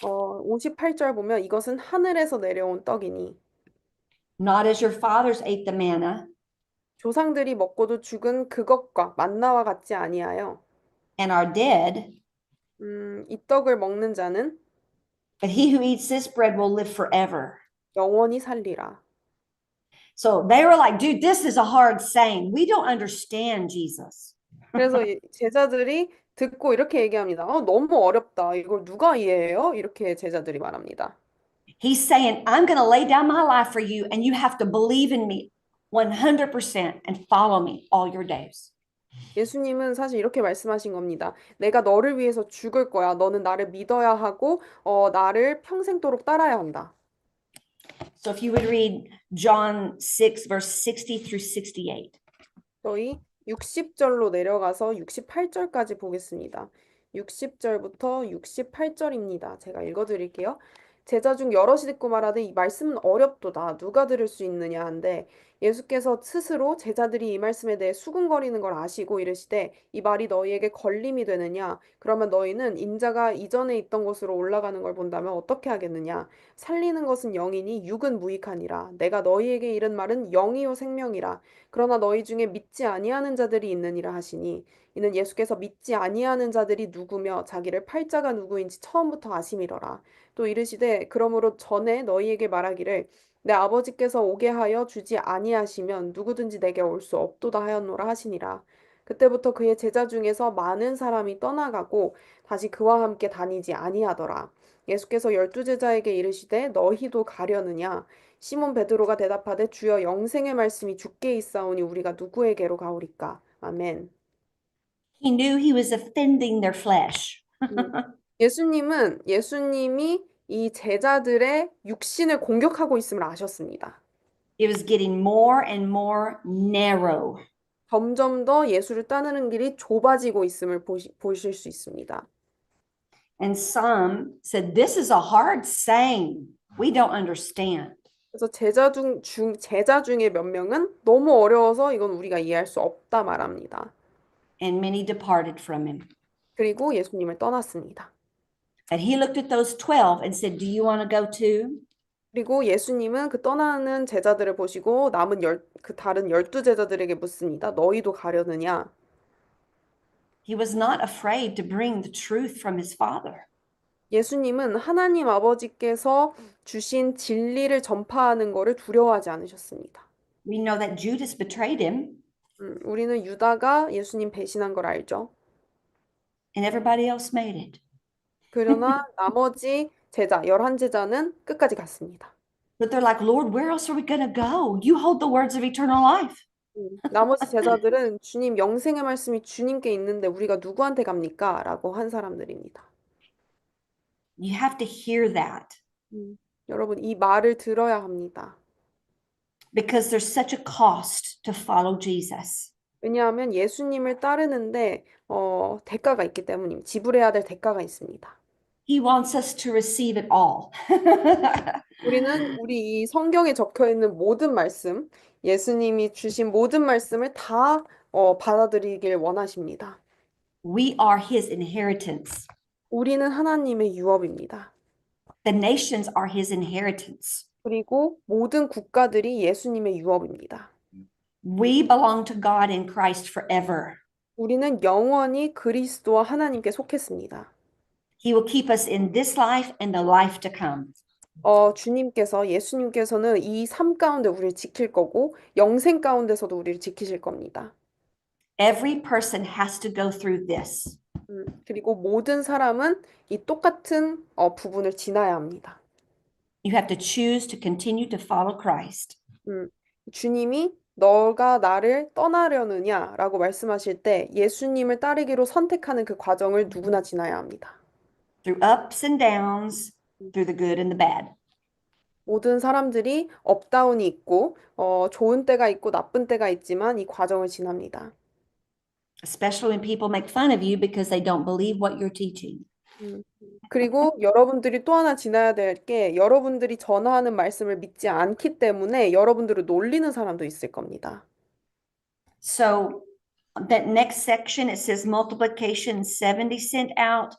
58절 보면 이것은 하늘에서 내려온 떡이니 Not as your fathers ate the manna 조상들이 먹고도 죽은 그것과 만나와 같지 아니하여 and are dead, 이 떡을 먹는 자는 but he who eats this bread will live forever. 영원히 살리라. So they were like, dude, this is a hard saying. We don't understand Jesus. 그래서 이 제자들이 듣고 이렇게 얘기합니다. 너무 어렵다. 이걸 누가 이해해요? 이렇게 제자들이 말합니다. He's saying, I'm going to lay down my life for you, and you have to believe in me 100% and follow me all your days. 예수님은 사실 이렇게 말씀하신 겁니다. 내가 너를 위해서 죽을 거야. 너는 나를 믿어야 하고, 나를 평생도록 따라야 한다. So if you would read John 6, verse 60 through 68. 저희 60절로 내려가서 68절까지 보겠습니다. 60절부터 68절입니다. 제가 읽어드릴게요. 제자 중 여럿이 듣고 말하되 이 말씀은 어렵도다. 누가 들을 수 있느냐 한데 예수께서 스스로 제자들이 이 말씀에 대해 수군거리는 걸 아시고 이르시되 이 말이 너희에게 걸림이 되느냐? 그러면 너희는 인자가 이전에 있던 곳으로 올라가는 걸 본다면 어떻게 하겠느냐? 살리는 것은 영이니 육은 무익하니라. 내가 너희에게 이른 말은 영이요 생명이라. 그러나 너희 중에 믿지 아니하는 자들이 있느니라 하시니 이는 예수께서 믿지 아니하는 자들이 누구며 자기를 팔자가 누구인지 처음부터 아심이러라. 또 이르시되 그러므로 전에 너희에게 말하기를 내 아버지께서 오게 하여 주지 아니하시면 누구든지 내게 올 수 없도다 하였노라 하시니라. 그때부터 그의 제자 중에서 많은 사람이 떠나가고 다시 그와 함께 다니지 아니하더라. 예수께서 열두 제자에게 이르시되 너희도 가려느냐? 시몬 베드로가 대답하되 주여 영생의 말씀이 주께 있사오니 우리가 누구에게로 가오리까? 아멘. He knew he was offending their flesh. 음, 예수님이 이 제자들의 육신을 공격하고 있음을 아셨습니다. It was getting more and more narrow. 점점 더 예수를 따르는 길이 좁아지고 있음을 보실 수 있습니다. And some said, this is a hard saying. We don't understand. 그래서 제자 중에 몇 명은 너무 어려워서 이건 우리가 이해할 수 없다 말합니다. And many departed from him. 그리고 예수님을 떠났습니다. And he looked at those 12 and said, do you want to go too? 그리고 예수님은 그 떠나는 제자들을 보시고 남은 그 다른 12제자들에게 묻습니다. 너희도 가려느냐? He was not afraid to bring the truth from his father. 예수님은 하나님 아버지께서 주신 진리를 전파하는 것을 두려워하지 않으셨습니다. We know that Judas betrayed him 우리는 유다가 예수님 배신한 걸 알죠. and everybody else made it. 그러나 나머지 제자, 11제자는 끝까지 갔습니다. But they're like, Lord, where else are we going to go? You hold the words of eternal life. 나머지 제자들은 주님 영생의 말씀이 주님께 있는데 우리가 누구한테 갑니까? 라고 한 사람들입니다. You have to hear that 여러분, 이 말을 들어야 합니다. because there's such a cost to follow Jesus. 왜냐하면 예수님을 따르는데 대가가 있기 때문입니다. 지불해야 될 대가가 있습니다. He wants us to receive it all. 우리 이 성경에 적혀 있는 모든 말씀, 예수님이 주신 모든 말씀을 다 받아들이길 원하십니다. We are his inheritance. 우리는 하나님의 유업입니다. The nations are his inheritance. 그리고 모든 국가들이 예수님의 유업입니다. We belong to God in Christ forever. 우리는 영원히 그리스도와 하나님께 속했습니다. He will keep us in this life and the life to come. 예수님께서는 이 삶 가운데 우리를 지킬 거고 영생 가운데서도 우리를 지키실 겁니다. Every person has to go through this. 그리고 모든 사람은 이 똑같은 부분을 지나야 합니다. You have to choose to continue to follow Christ. 주님이 너가 나를 떠나려느냐라고 말씀하실 때 예수님을 따르기로 선택하는 그 과정을 누구나 지나야 합니다. through ups and downs, through the good and the bad. 모든 사람들이 업다운이 있고 좋은 때가 있고 나쁜 때가 있지만 이 과정을 지납니다. Especially when people make fun of you because they don't believe what you're teaching. 음. 그리고 여러분들이 또 하나 지나야 될 게 여러분들이 전하는 말씀을 믿지 않기 때문에 여러분들을 놀리는 사람도 있을 겁니다. So that next section, it says multiplication 70 sent out.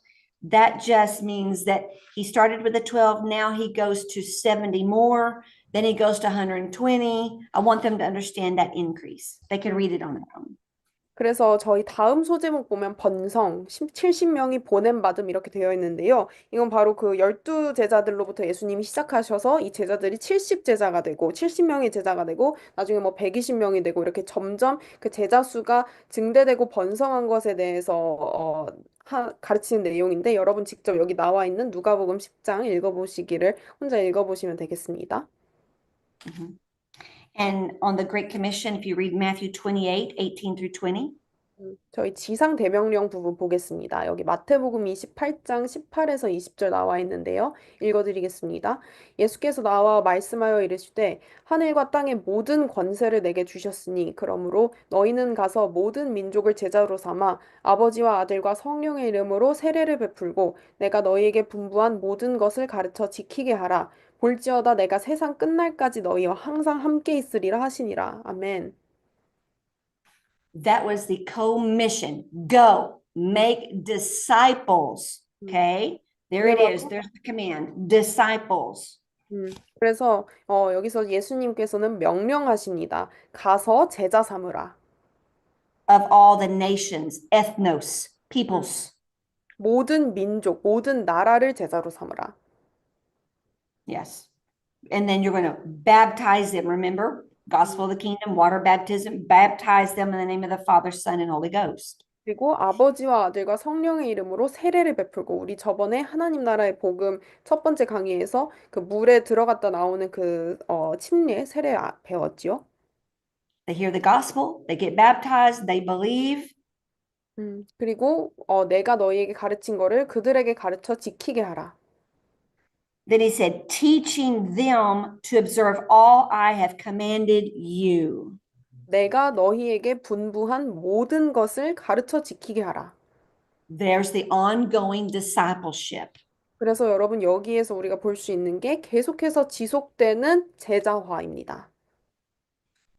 That just means that he started with the 12. Now he goes to 70 more. Then he goes to 120. I want them to understand that increase. They can read it on their own. 그래서 저희 다음 소제목 보면 번성, 70명이 보냄받음 이렇게 되어 있는데요. 이건 바로 그 12제자들로부터 예수님이 시작하셔서 이 제자들이 70제자가 되고 70명의 제자가 되고 나중에 뭐 120명이 되고 이렇게 점점 그 제자 수가 증대되고 번성한 것에 대해서 가르치는 내용인데 여러분 직접 여기 나와 있는 누가복음 10장 읽어보시기를 혼자 읽어보시면 되겠습니다. Mhm. And on the Great Commission, if you read Matthew 28, 18 through 20, 저희 지상 대명령 부분 보겠습니다. 여기 마태복음 28장 18에서 20절 나와 있는데요. 읽어드리겠습니다. 예수께서 나와 말씀하여 이르시되 하늘과 땅의 모든 권세를 내게 주셨으니 그러므로 너희는 가서 모든 민족을 제자로 삼아 아버지와 아들과 성령의 이름으로 세례를 베풀고 내가 너희에게 분부한 모든 것을 가르쳐 지키게 하라. 볼지어다 내가 세상 끝날까지 너희와 항상 함께 있으리라 하시니라. 아멘. that was the commission. Go 음, make disciples. 음. Okay, there it 그래서 is. There's the command disciples 그래서 여기서 예수님께서는 명령하십니다. 가서 제자 삼으라. of all the nations, ethnos, 음, peoples. 모든 민족, 모든 나라를 제자로 삼으라. Yes. And then you're going to baptize them. Remember, 음, gospel of the kingdom, water baptism, baptize them in the name of the Father, Son, and Holy Ghost. 그리고 아버지와 아들과 성령의 이름으로 세례를 베풀고 우리 저번에 하나님 나라의 복음 첫 번째 강의에서 그 물에 들어갔다 나오는 그 침례 세례 배웠지요. They hear the gospel, they get baptized, they believe. 그리고 내가 너희에게 가르친 거를 그들에게 가르쳐 지키게 하라. Then he said, teaching them to observe all I have commanded you. 내가 너희에게 분부한 모든 것을 가르쳐 지키게 하라. There's the ongoing discipleship. 그래서 여러분 여기에서 우리가 볼 수 있는 게 계속해서 지속되는 제자화입니다.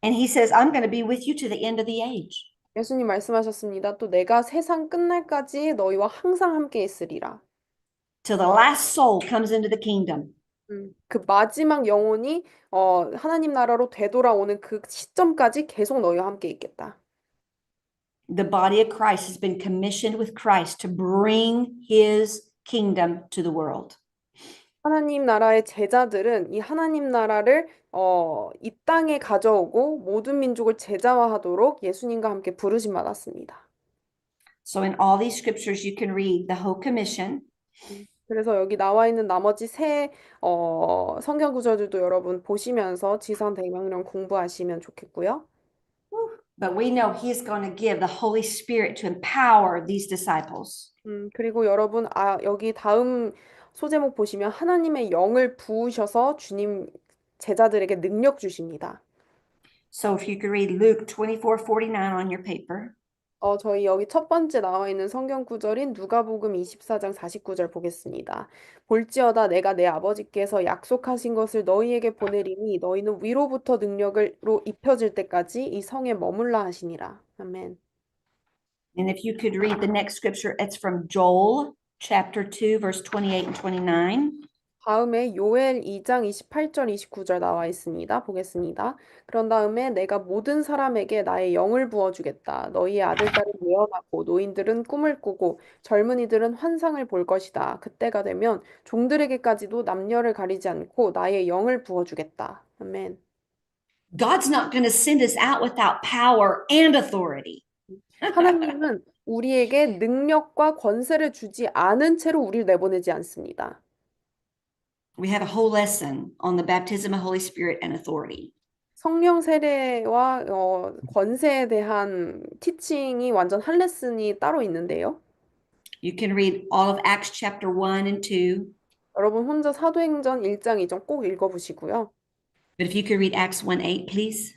And he says, I'm going to be with you to the end of the age. 예수님 말씀하셨습니다. 또 내가 세상 끝날까지 너희와 항상 함께 있으리라. Till the last soul comes into the kingdom. 그 마지막 영혼이 하나님 나라로 되돌아오는 그 시점까지 계속 너희와 함께 있겠다. The body of Christ has been commissioned with Christ to bring his kingdom to the world. 하나님 나라의 제자들은 이 하나님 나라를 이 땅에 가져오고 모든 민족을 제자화하도록 예수님과 함께 부르심 받았습니다. So in all these scriptures, you can read the whole commission. 그래서 여기 나와 있는 나머지 세 성경 구절들도 여러분 보시면서 지상 대명령 공부하시면 좋겠고요. But we know he's going to give the Holy Spirit to empower these disciples. 그리고 여러분 여기 다음 소제목 보시면 하나님의 영을 부으셔서 주님 제자들에게 능력 주십니다. So if you could read Luke 24:49 on your paper. 저희 여기 첫 번째 나와 있는 성경 구절인 누가복음 24장 49절 보겠습니다. 볼지어다 내가 내 아버지께서 약속하신 것을 너희에게 보내리니 너희는 위로부터 능력으로 입혀질 때까지 이 성에 머물라 하시니라. 아멘. And if you could read the next scripture, it's from Joel chapter 2, verse 28 and 29. 다음에 요엘 2장 28절 29절 나와 있습니다. 보겠습니다. 그런 다음에 내가 모든 사람에게 나의 영을 부어주겠다. 너희의 아들, 딸은 예언하고 노인들은 꿈을 꾸고 젊은이들은 환상을 볼 것이다. 그때가 되면 종들에게까지도 남녀를 가리지 않고 나의 영을 부어주겠다. 아멘. God's not going to send us out without power and authority. 하나님은 우리에게 능력과 권세를 주지 않은 채로 우리를 내보내지 않습니다. We have a whole lesson on the baptism of Holy Spirit and authority. 성령 세례와 권세에 대한 티칭이 완전 한 레슨이 따로 있는데요. You can read all of Acts chapter 1 and 2. 여러분 혼자 사도행전 1장, 2장 꼭 읽어보시고요. But if you could read Acts 1 8, please.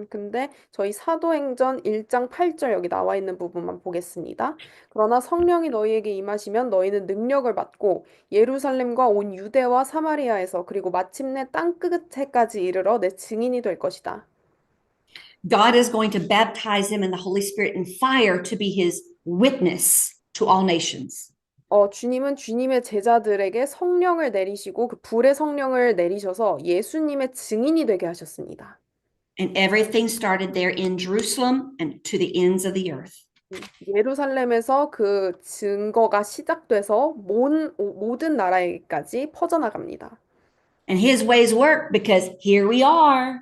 근데 저희 사도행전 1장 8절 여기 나와 있는 부분만 보겠습니다. 그러나 성령이 너희에게 임하시면 너희는 능력을 받고 예루살렘과 온 유대와 사마리아에서 그리고 마침내 땅 끝에까지 이르러 내 증인이 될 것이다. God is going to baptize him in the Holy Spirit and fire to be his witness to all nations. 주님은 주님의 제자들에게 성령을 내리시고 그 불의 성령을 내리셔서 예수님의 증인이 되게 하셨습니다. And everything started there in Jerusalem and to the ends of the earth. 예루살렘에서 그 증거가 시작돼서 모든 나라에까지 퍼져나갑니다. And his ways work because here we are.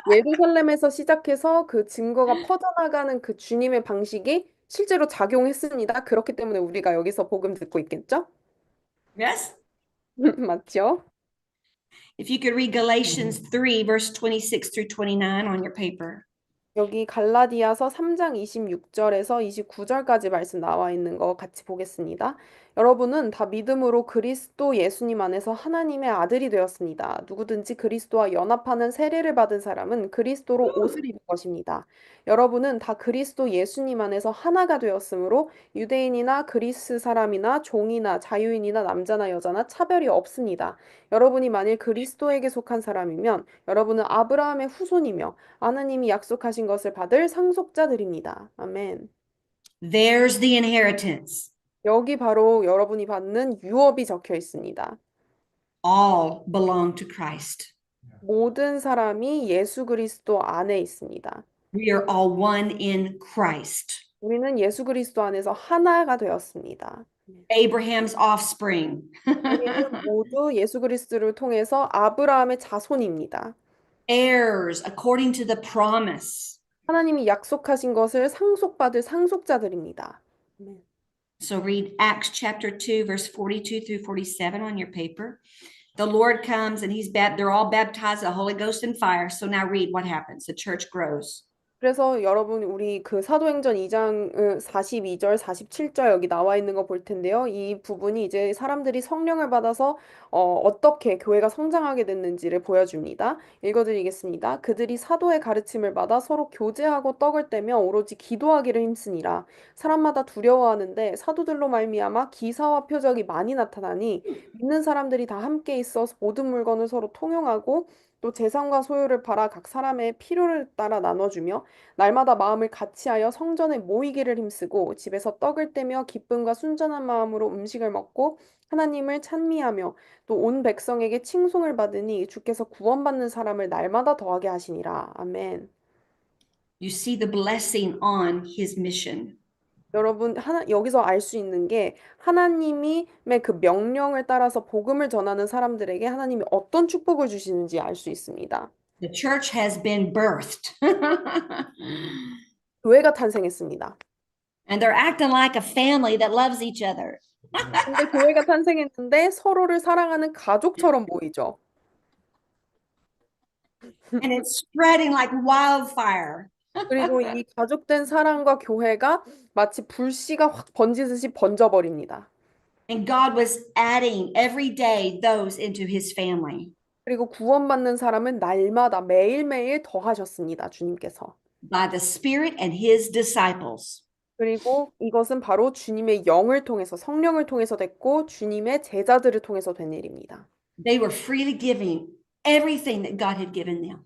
그리고 예루살렘에서 시작해서 그 증거가 퍼져나가는 그 주님의 방식이 실제로 작용했습니다. 그렇기 때문에 우리가 여기서 복음 듣고 있겠죠? Yes? 맞죠? If you could read Galatians 3, verse 26 through 29 on your paper. 여기 갈라디아서 3장 26절에서 29절까지 말씀 나와 있는 거 같이 보겠습니다. 여러분은 다 믿음으로 그리스도 예수님 안에서 하나님의 아들이 되었습니다. 누구든지 그리스도와 연합하는 세례를 받은 사람은 그리스도로 옷을 입은 것입니다. 여러분은 다 그리스도 예수님 안에서 하나가 되었으므로 유대인이나 그리스 사람이나 종이나 자유인이나 남자나 여자나 차별이 없습니다. 여러분이 만일 그리스도에게 속한 사람이면 여러분은 아브라함의 후손이며 하나님이 약속하신 것을 받을 상속자들입니다. 아멘. There's the inheritance. 여기 바로 여러분이 받는 유업이 적혀 있습니다. All belong to Christ. 모든 사람이 예수 그리스도 안에 있습니다. We are all one in Christ. 우리는 예수 그리스도 안에서 하나가 되었습니다. Abraham's offspring. 우리는 모두 예수 그리스도를 통해서 아브라함의 자손입니다. Heirs according to the promise. 하나님이 약속하신 것을 상속받을 상속자들입니다. 아멘. So read Acts chapter 2, verse 42 through 47 on your paper. The Lord comes and they're all baptized in the Holy Ghost and fire. So now read what happens. The church grows. 그래서 여러분 우리 그 사도행전 2장 42절, 47절 여기 나와 있는 거 볼 텐데요. 이 부분이 이제 사람들이 성령을 받아서 어떻게 교회가 성장하게 됐는지를 보여줍니다. 읽어드리겠습니다. 그들이 사도의 가르침을 받아 서로 교제하고 떡을 떼며 오로지 기도하기를 힘쓰니라. 사람마다 두려워하는데 사도들로 말미암아 기사와 표적이 많이 나타나니 믿는 사람들이 다 함께 있어 모든 물건을 서로 통용하고 또 재산과 소유를 팔아 각 사람의 필요를 따라 나눠주며 날마다 마음을 같이하여 성전에 모이기를 힘쓰고 집에서 떡을 떼며 기쁨과 순전한 마음으로 음식을 먹고 하나님을 찬미하며 또 온 백성에게 칭송을 받으니 주께서 구원받는 사람을 날마다 더하게 하시니라. 아멘. You see the blessing on his mission. 여러분 여기서 알 수 있는 게 하나님의 그 명령을 따라서 복음을 전하는 사람들에게 하나님이 어떤 축복을 주시는지 알 수 있습니다. The church has been birthed. 교회가 탄생했습니다. And they're acting like a family that loves each other. 근데 교회가 탄생했는데 서로를 사랑하는 가족처럼 보이죠. And it's spreading like wildfire. 그리고 이 가족된 사랑과 교회가 마치 불씨가 확 번지듯이 번져버립니다. And God was adding every day those into his family 그리고 구원받는 사람은 날마다 매일매일 더하셨습니다. 주님께서. by the Spirit and his disciples. 그리고 이것은 바로 주님의 영을 통해서 성령을 통해서 됐고 주님의 제자들을 통해서 된 일입니다. They were freely giving everything that God had given them.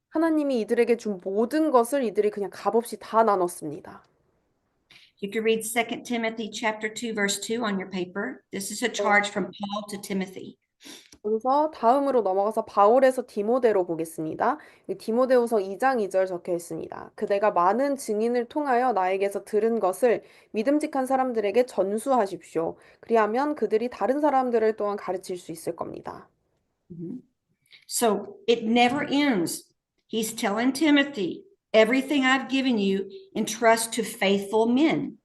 하나님이 이들에게 준 모든 것을 이들이 그냥 값없이 다 나눴습니다. You can read 2 Timothy chapter 2 verse 2 on your paper. This is a charge from Paul to Timothy. 그래서 다음으로 넘어가서 바울에서 디모데로 보겠습니다. 디모데후서 2장 2절 적혀 있습니다. 그대가 많은 증인을 통하여 나에게서 들은 것을 믿음직한 사람들에게 전수하십시오. 그리하면 그들이 다른 사람들을 또한 가르칠 수 있을 겁니다. So it never ends. He's telling Timothy, everything I've given you, entrust to faithful men.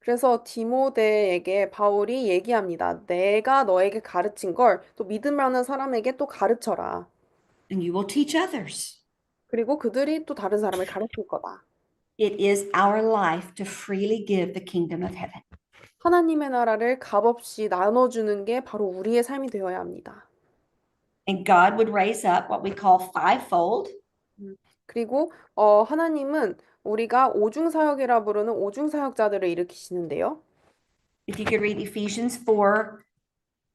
그래서 디모데에게 바울이 얘기합니다. 내가 너에게 가르친 걸 또 믿음 많은 사람에게 또 가르쳐라. and you will teach others. 그리고 그들이 또 다른 사람을 가르칠 거다. It is our life to freely give the kingdom of heaven. 하나님의 나라를 값없이 나눠주는 게 바로 우리의 삶이 되어야 합니다. And God would raise up what we call fivefold. 그리고 하나님은 우리가 오중사역이라 부르는 오중사역자들을 일으키시는데요. If you could read Ephesians 4,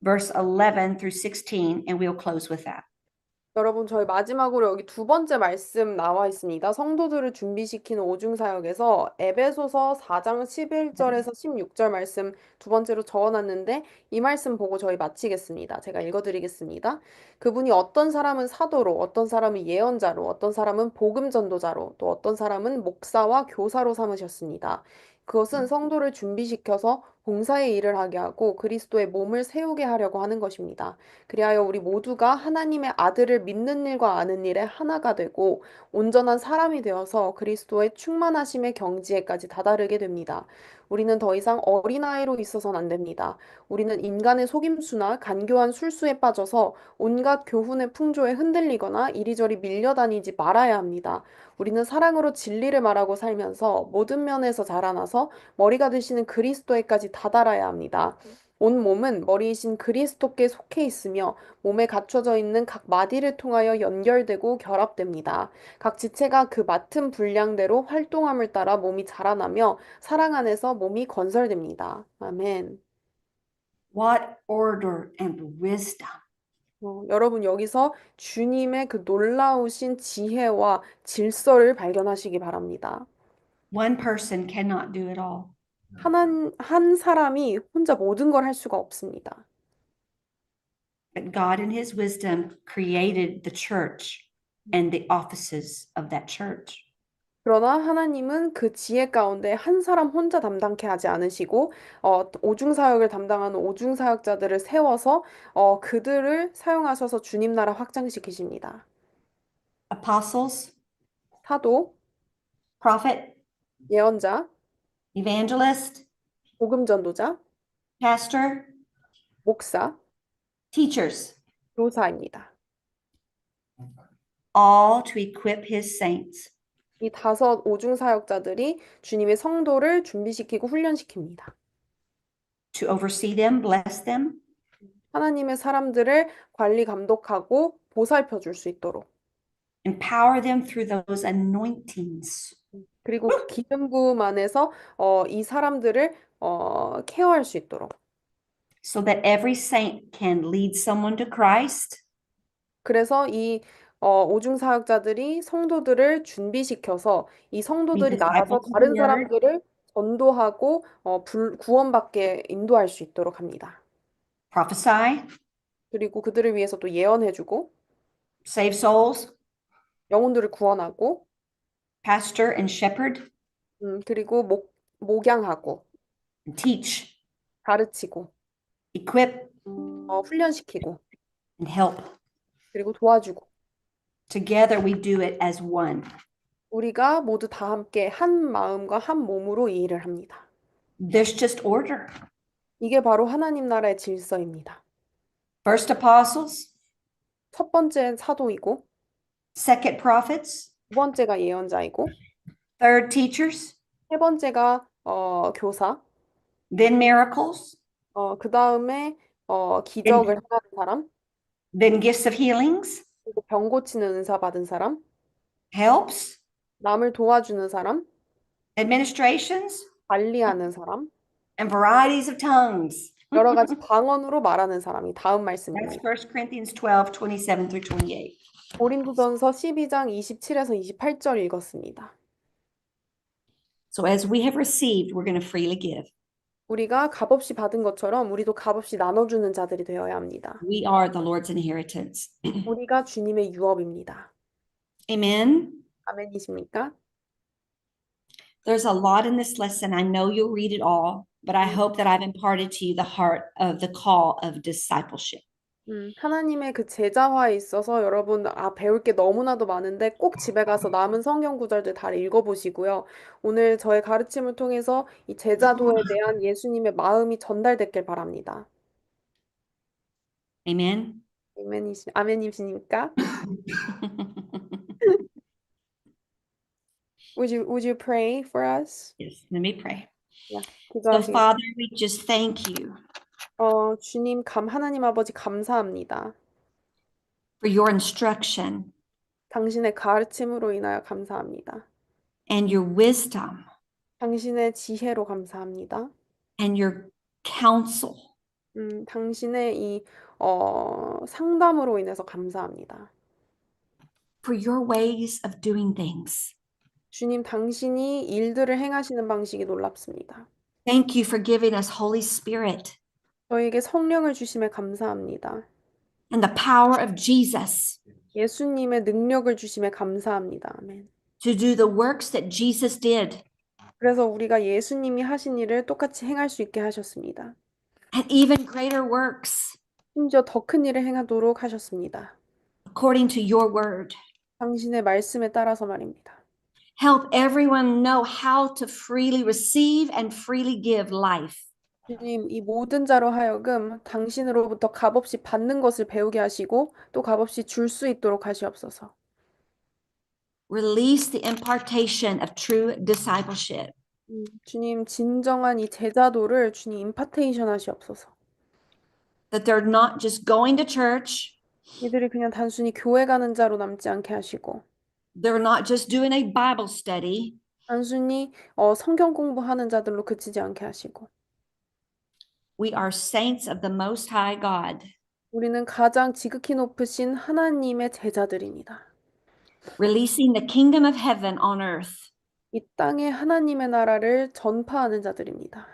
verse 11 through 16, and we'll close with that. 여러분, 저희 마지막으로 여기 두 번째 말씀 나와 있습니다. 성도들을 준비시키는 오중사역에서 에베소서 4장 11절에서 16절 말씀 두 번째로 적어놨는데 이 말씀 보고 저희 마치겠습니다. 제가 읽어드리겠습니다. 그분이 어떤 사람은 사도로, 어떤 사람은 예언자로, 어떤 사람은 복음 전도자로, 또 어떤 사람은 목사와 교사로 삼으셨습니다. 그것은 성도를 준비시켜서 봉사의 일을 하게 하고 그리스도의 몸을 세우게 하려고 하는 것입니다. 그리하여 우리 모두가 하나님의 아들을 믿는 일과 아는 일에 하나가 되고 온전한 사람이 되어서 그리스도의 충만하심의 경지에까지 다다르게 됩니다. 우리는 더 이상 어린아이로 있어서는 안 됩니다. 우리는 인간의 속임수나 간교한 술수에 빠져서 온갖 교훈의 풍조에 흔들리거나 이리저리 밀려다니지 말아야 합니다. 우리는 사랑으로 진리를 말하고 살면서 모든 면에서 자라나서 머리가 되시는 그리스도에까지 다다라야 합니다. 온 몸은 머리이신 그리스도께 속해 있으며 몸에 갖춰져 있는 각 마디를 통하여 연결되고 결합됩니다. 각 지체가 그 맡은 분량대로 활동함을 따라 몸이 자라나며 사랑 안에서 몸이 건설됩니다. 아멘. What order and wisdom. 여러분 여기서 주님의 그 놀라우신 지혜와 질서를 발견하시기 바랍니다. One person cannot do it all. 한 사람이 혼자 모든 걸 할 수가 없습니다. But God, in His wisdom, created the church and the offices of that church. 그러나 하나님은 그 지혜 가운데 한 사람 혼자 담당케 하지 않으시고 오중사역을 담당하는 오중사역자들을 세워서 그들을 사용하셔서 주님 나라 확장시키십니다. Apostles, 사도, prophet, 예언자, evangelist, 복음 전도자, pastor, 목사, teachers, 교사입니다. all to equip His saints. 이 다섯 오중사역자들이 주님의 성도를 준비시키고 훈련시킵니다. To oversee them, bless them, 하나님의 사람들을 관리 감독하고 보살펴 줄 수 있도록 empower them through those anointings. 그리고 그 기름 부음 안에서 이 사람들을 케어할 수 있도록 So that every saint can lead someone to Christ, 그래서 이 오중 사역자들이 성도들을 준비시켜서 이 be 성도들이 나가서 disciples of the 다른 word, 사람들을 전도하고 구원받게 인도할 수 있도록 합니다. prophesy, 그리고 그들을 위해서 또 예언해주고 save souls, 영혼들을 구원하고 pastor and shepherd, 그리고 목양하고 and teach, 가르치고 equip, 훈련시키고 and help. 그리고 도와주고 Together we do it as one. 우리가 모두 다 함께 한 마음과 한 몸으로 이 일을 합니다. There's just order. 이게 바로 하나님 나라의 질서입니다. First apostles, 첫 번째 사도이고 second prophets, 두 번째가 예언자이고 third teachers, 세 번째가 교사 then miracles, 그 다음에 기적을 then, 하는 사람 then gifts of healings, 그리고 병 고치는 은사 받은 사람 helps, 남을 도와주는 사람 administrations, 관리하는 사람 and varieties of tongues. 여러 가지 방언으로 말하는 사람이 다음 That's 말씀입니다. 1 Corinthians 12, 27 through 28. 고린도전서 12장 27에서 28절 읽었습니다. So as we have received, we're going to freely give. 우리가 값없이 받은 것처럼 우리도 값없이 나눠주는 자들이 되어야 합니다. We are the Lord's inheritance. 우리가 주님의 유업입니다. Amen. 아멘이십니까? There's a lot in this lesson. I know you'll read it all, but I hope that I've imparted to you the heart of the call of discipleship. 하나님의 그 제자화에 있어서 여러분 배울 게 너무나도 많은데 꼭 집에 가서 남은 성경 구절들 다 읽어보시고요. 오늘 저의 가르침을 통해서 이 제자도에 대한 예수님의 마음이 전달됐길 바랍니다. Amen. 아멘이십니까? Would you pray for us? Yes, let me pray. 야, So, 기도하시겠습니다. Father, we just thank you 주님, 하나님 아버지 감사합니다. for your instruction 당신의 가르침으로 인하여 감사합니다. and your wisdom 당신의 지혜로 감사합니다. and your counsel. 당신의 상담으로 인해서 감사합니다. For your ways of doing things. 주님, 당신이 일들을 행하시는 방식이 놀랍습니다. Thank you for giving us Holy Spirit 저에게 성령을 주심에 감사합니다. and the power of Jesus 예수님의 능력을 주심에 감사합니다. 아멘. to do the works that Jesus did 그래서 우리가 예수님이 하신 일을 똑같이 행할 수 있게 하셨습니다. and even greater works 심지어 더 큰 일을 행하도록 하셨습니다. according to your word. 당신의 말씀에 따라서 말입니다. Help everyone know how to freely receive and freely give life. 주님, 이 모든 자로 하여금 당신으로부터 값없이 받는 것을 배우게 하시고 또 값없이 줄 수 있도록 하시옵소서. Release the impartation of true discipleship. 주님, 진정한 이 제자도를 주님 임파테이션 하시옵소서. That they're not just going to church, 이들이 그냥 단순히 교회 가는 자로 남지 않게 하시고 they're not just doing a Bible study, 단순히 성경 공부하는 자들로 그치지 않게 하시고 we are saints of the Most High God, 우리는 가장 지극히 높으신 하나님의 제자들입니다. releasing the kingdom of heaven on earth. 이 땅에 하나님의 나라를 전파하는 자들입니다.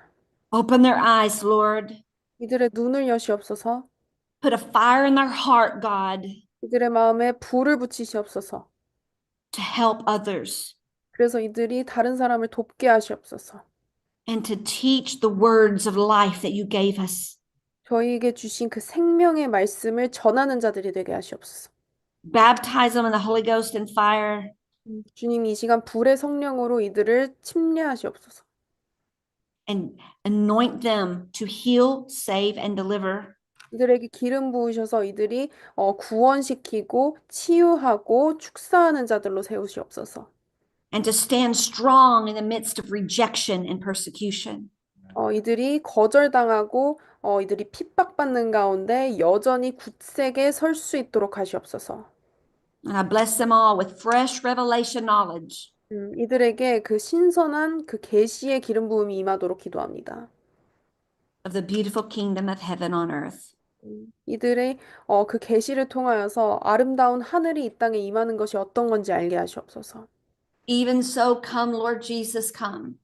Open their eyes, Lord. 이들의 눈을 여시옵소서. Put a fire in their heart, God, 이들의 마음에 불을 붙이시옵소서. to help others 그래서 이들이 다른 사람을 돕게 하시옵소서. and to teach the words of life that you gave us. 저희에게 주신 그 생명의 말씀을 전하는 자들이 되게 하시옵소서. Baptize them in the Holy Ghost and fire. 주님 이 시간 불의 성령으로 이들을 침례하시옵소서. And anoint them to heal, save, and deliver. 이들에게 기름 부으셔서 이들이 구원시키고 치유하고 축사하는 자들로 세우시옵소서. And to stand strong in the midst of rejection and persecution. 이들이 거절당하고 이들이 핍박받는 가운데 여전히 굳세게 설 수 있도록 하시옵소서. And I bless them all with fresh revelation knowledge 이들에게 그 신선한 그 계시의 기름 부음이 임하도록 기도합니다. of the beautiful kingdom of heaven on earth. 이들의 그 계시를 통하여서 아름다운 하늘이 이 땅에 임하는 것이 어떤 건지 알게 하시옵소서. Even so, come, Lord Jesus, come.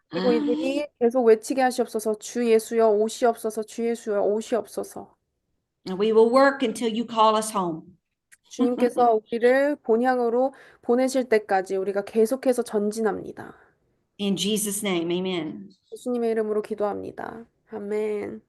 그리고 이들이 계속 외치게 하시옵소서. 주 예수여 오시옵소서. 주 예수여 오시옵소서. And we will work until you call us home. 주님께서 우리를 본향으로 보내실 때까지 우리가 계속해서 전진합니다. In Jesus' name, amen. 예수님의 이름으로 기도합니다. 아멘.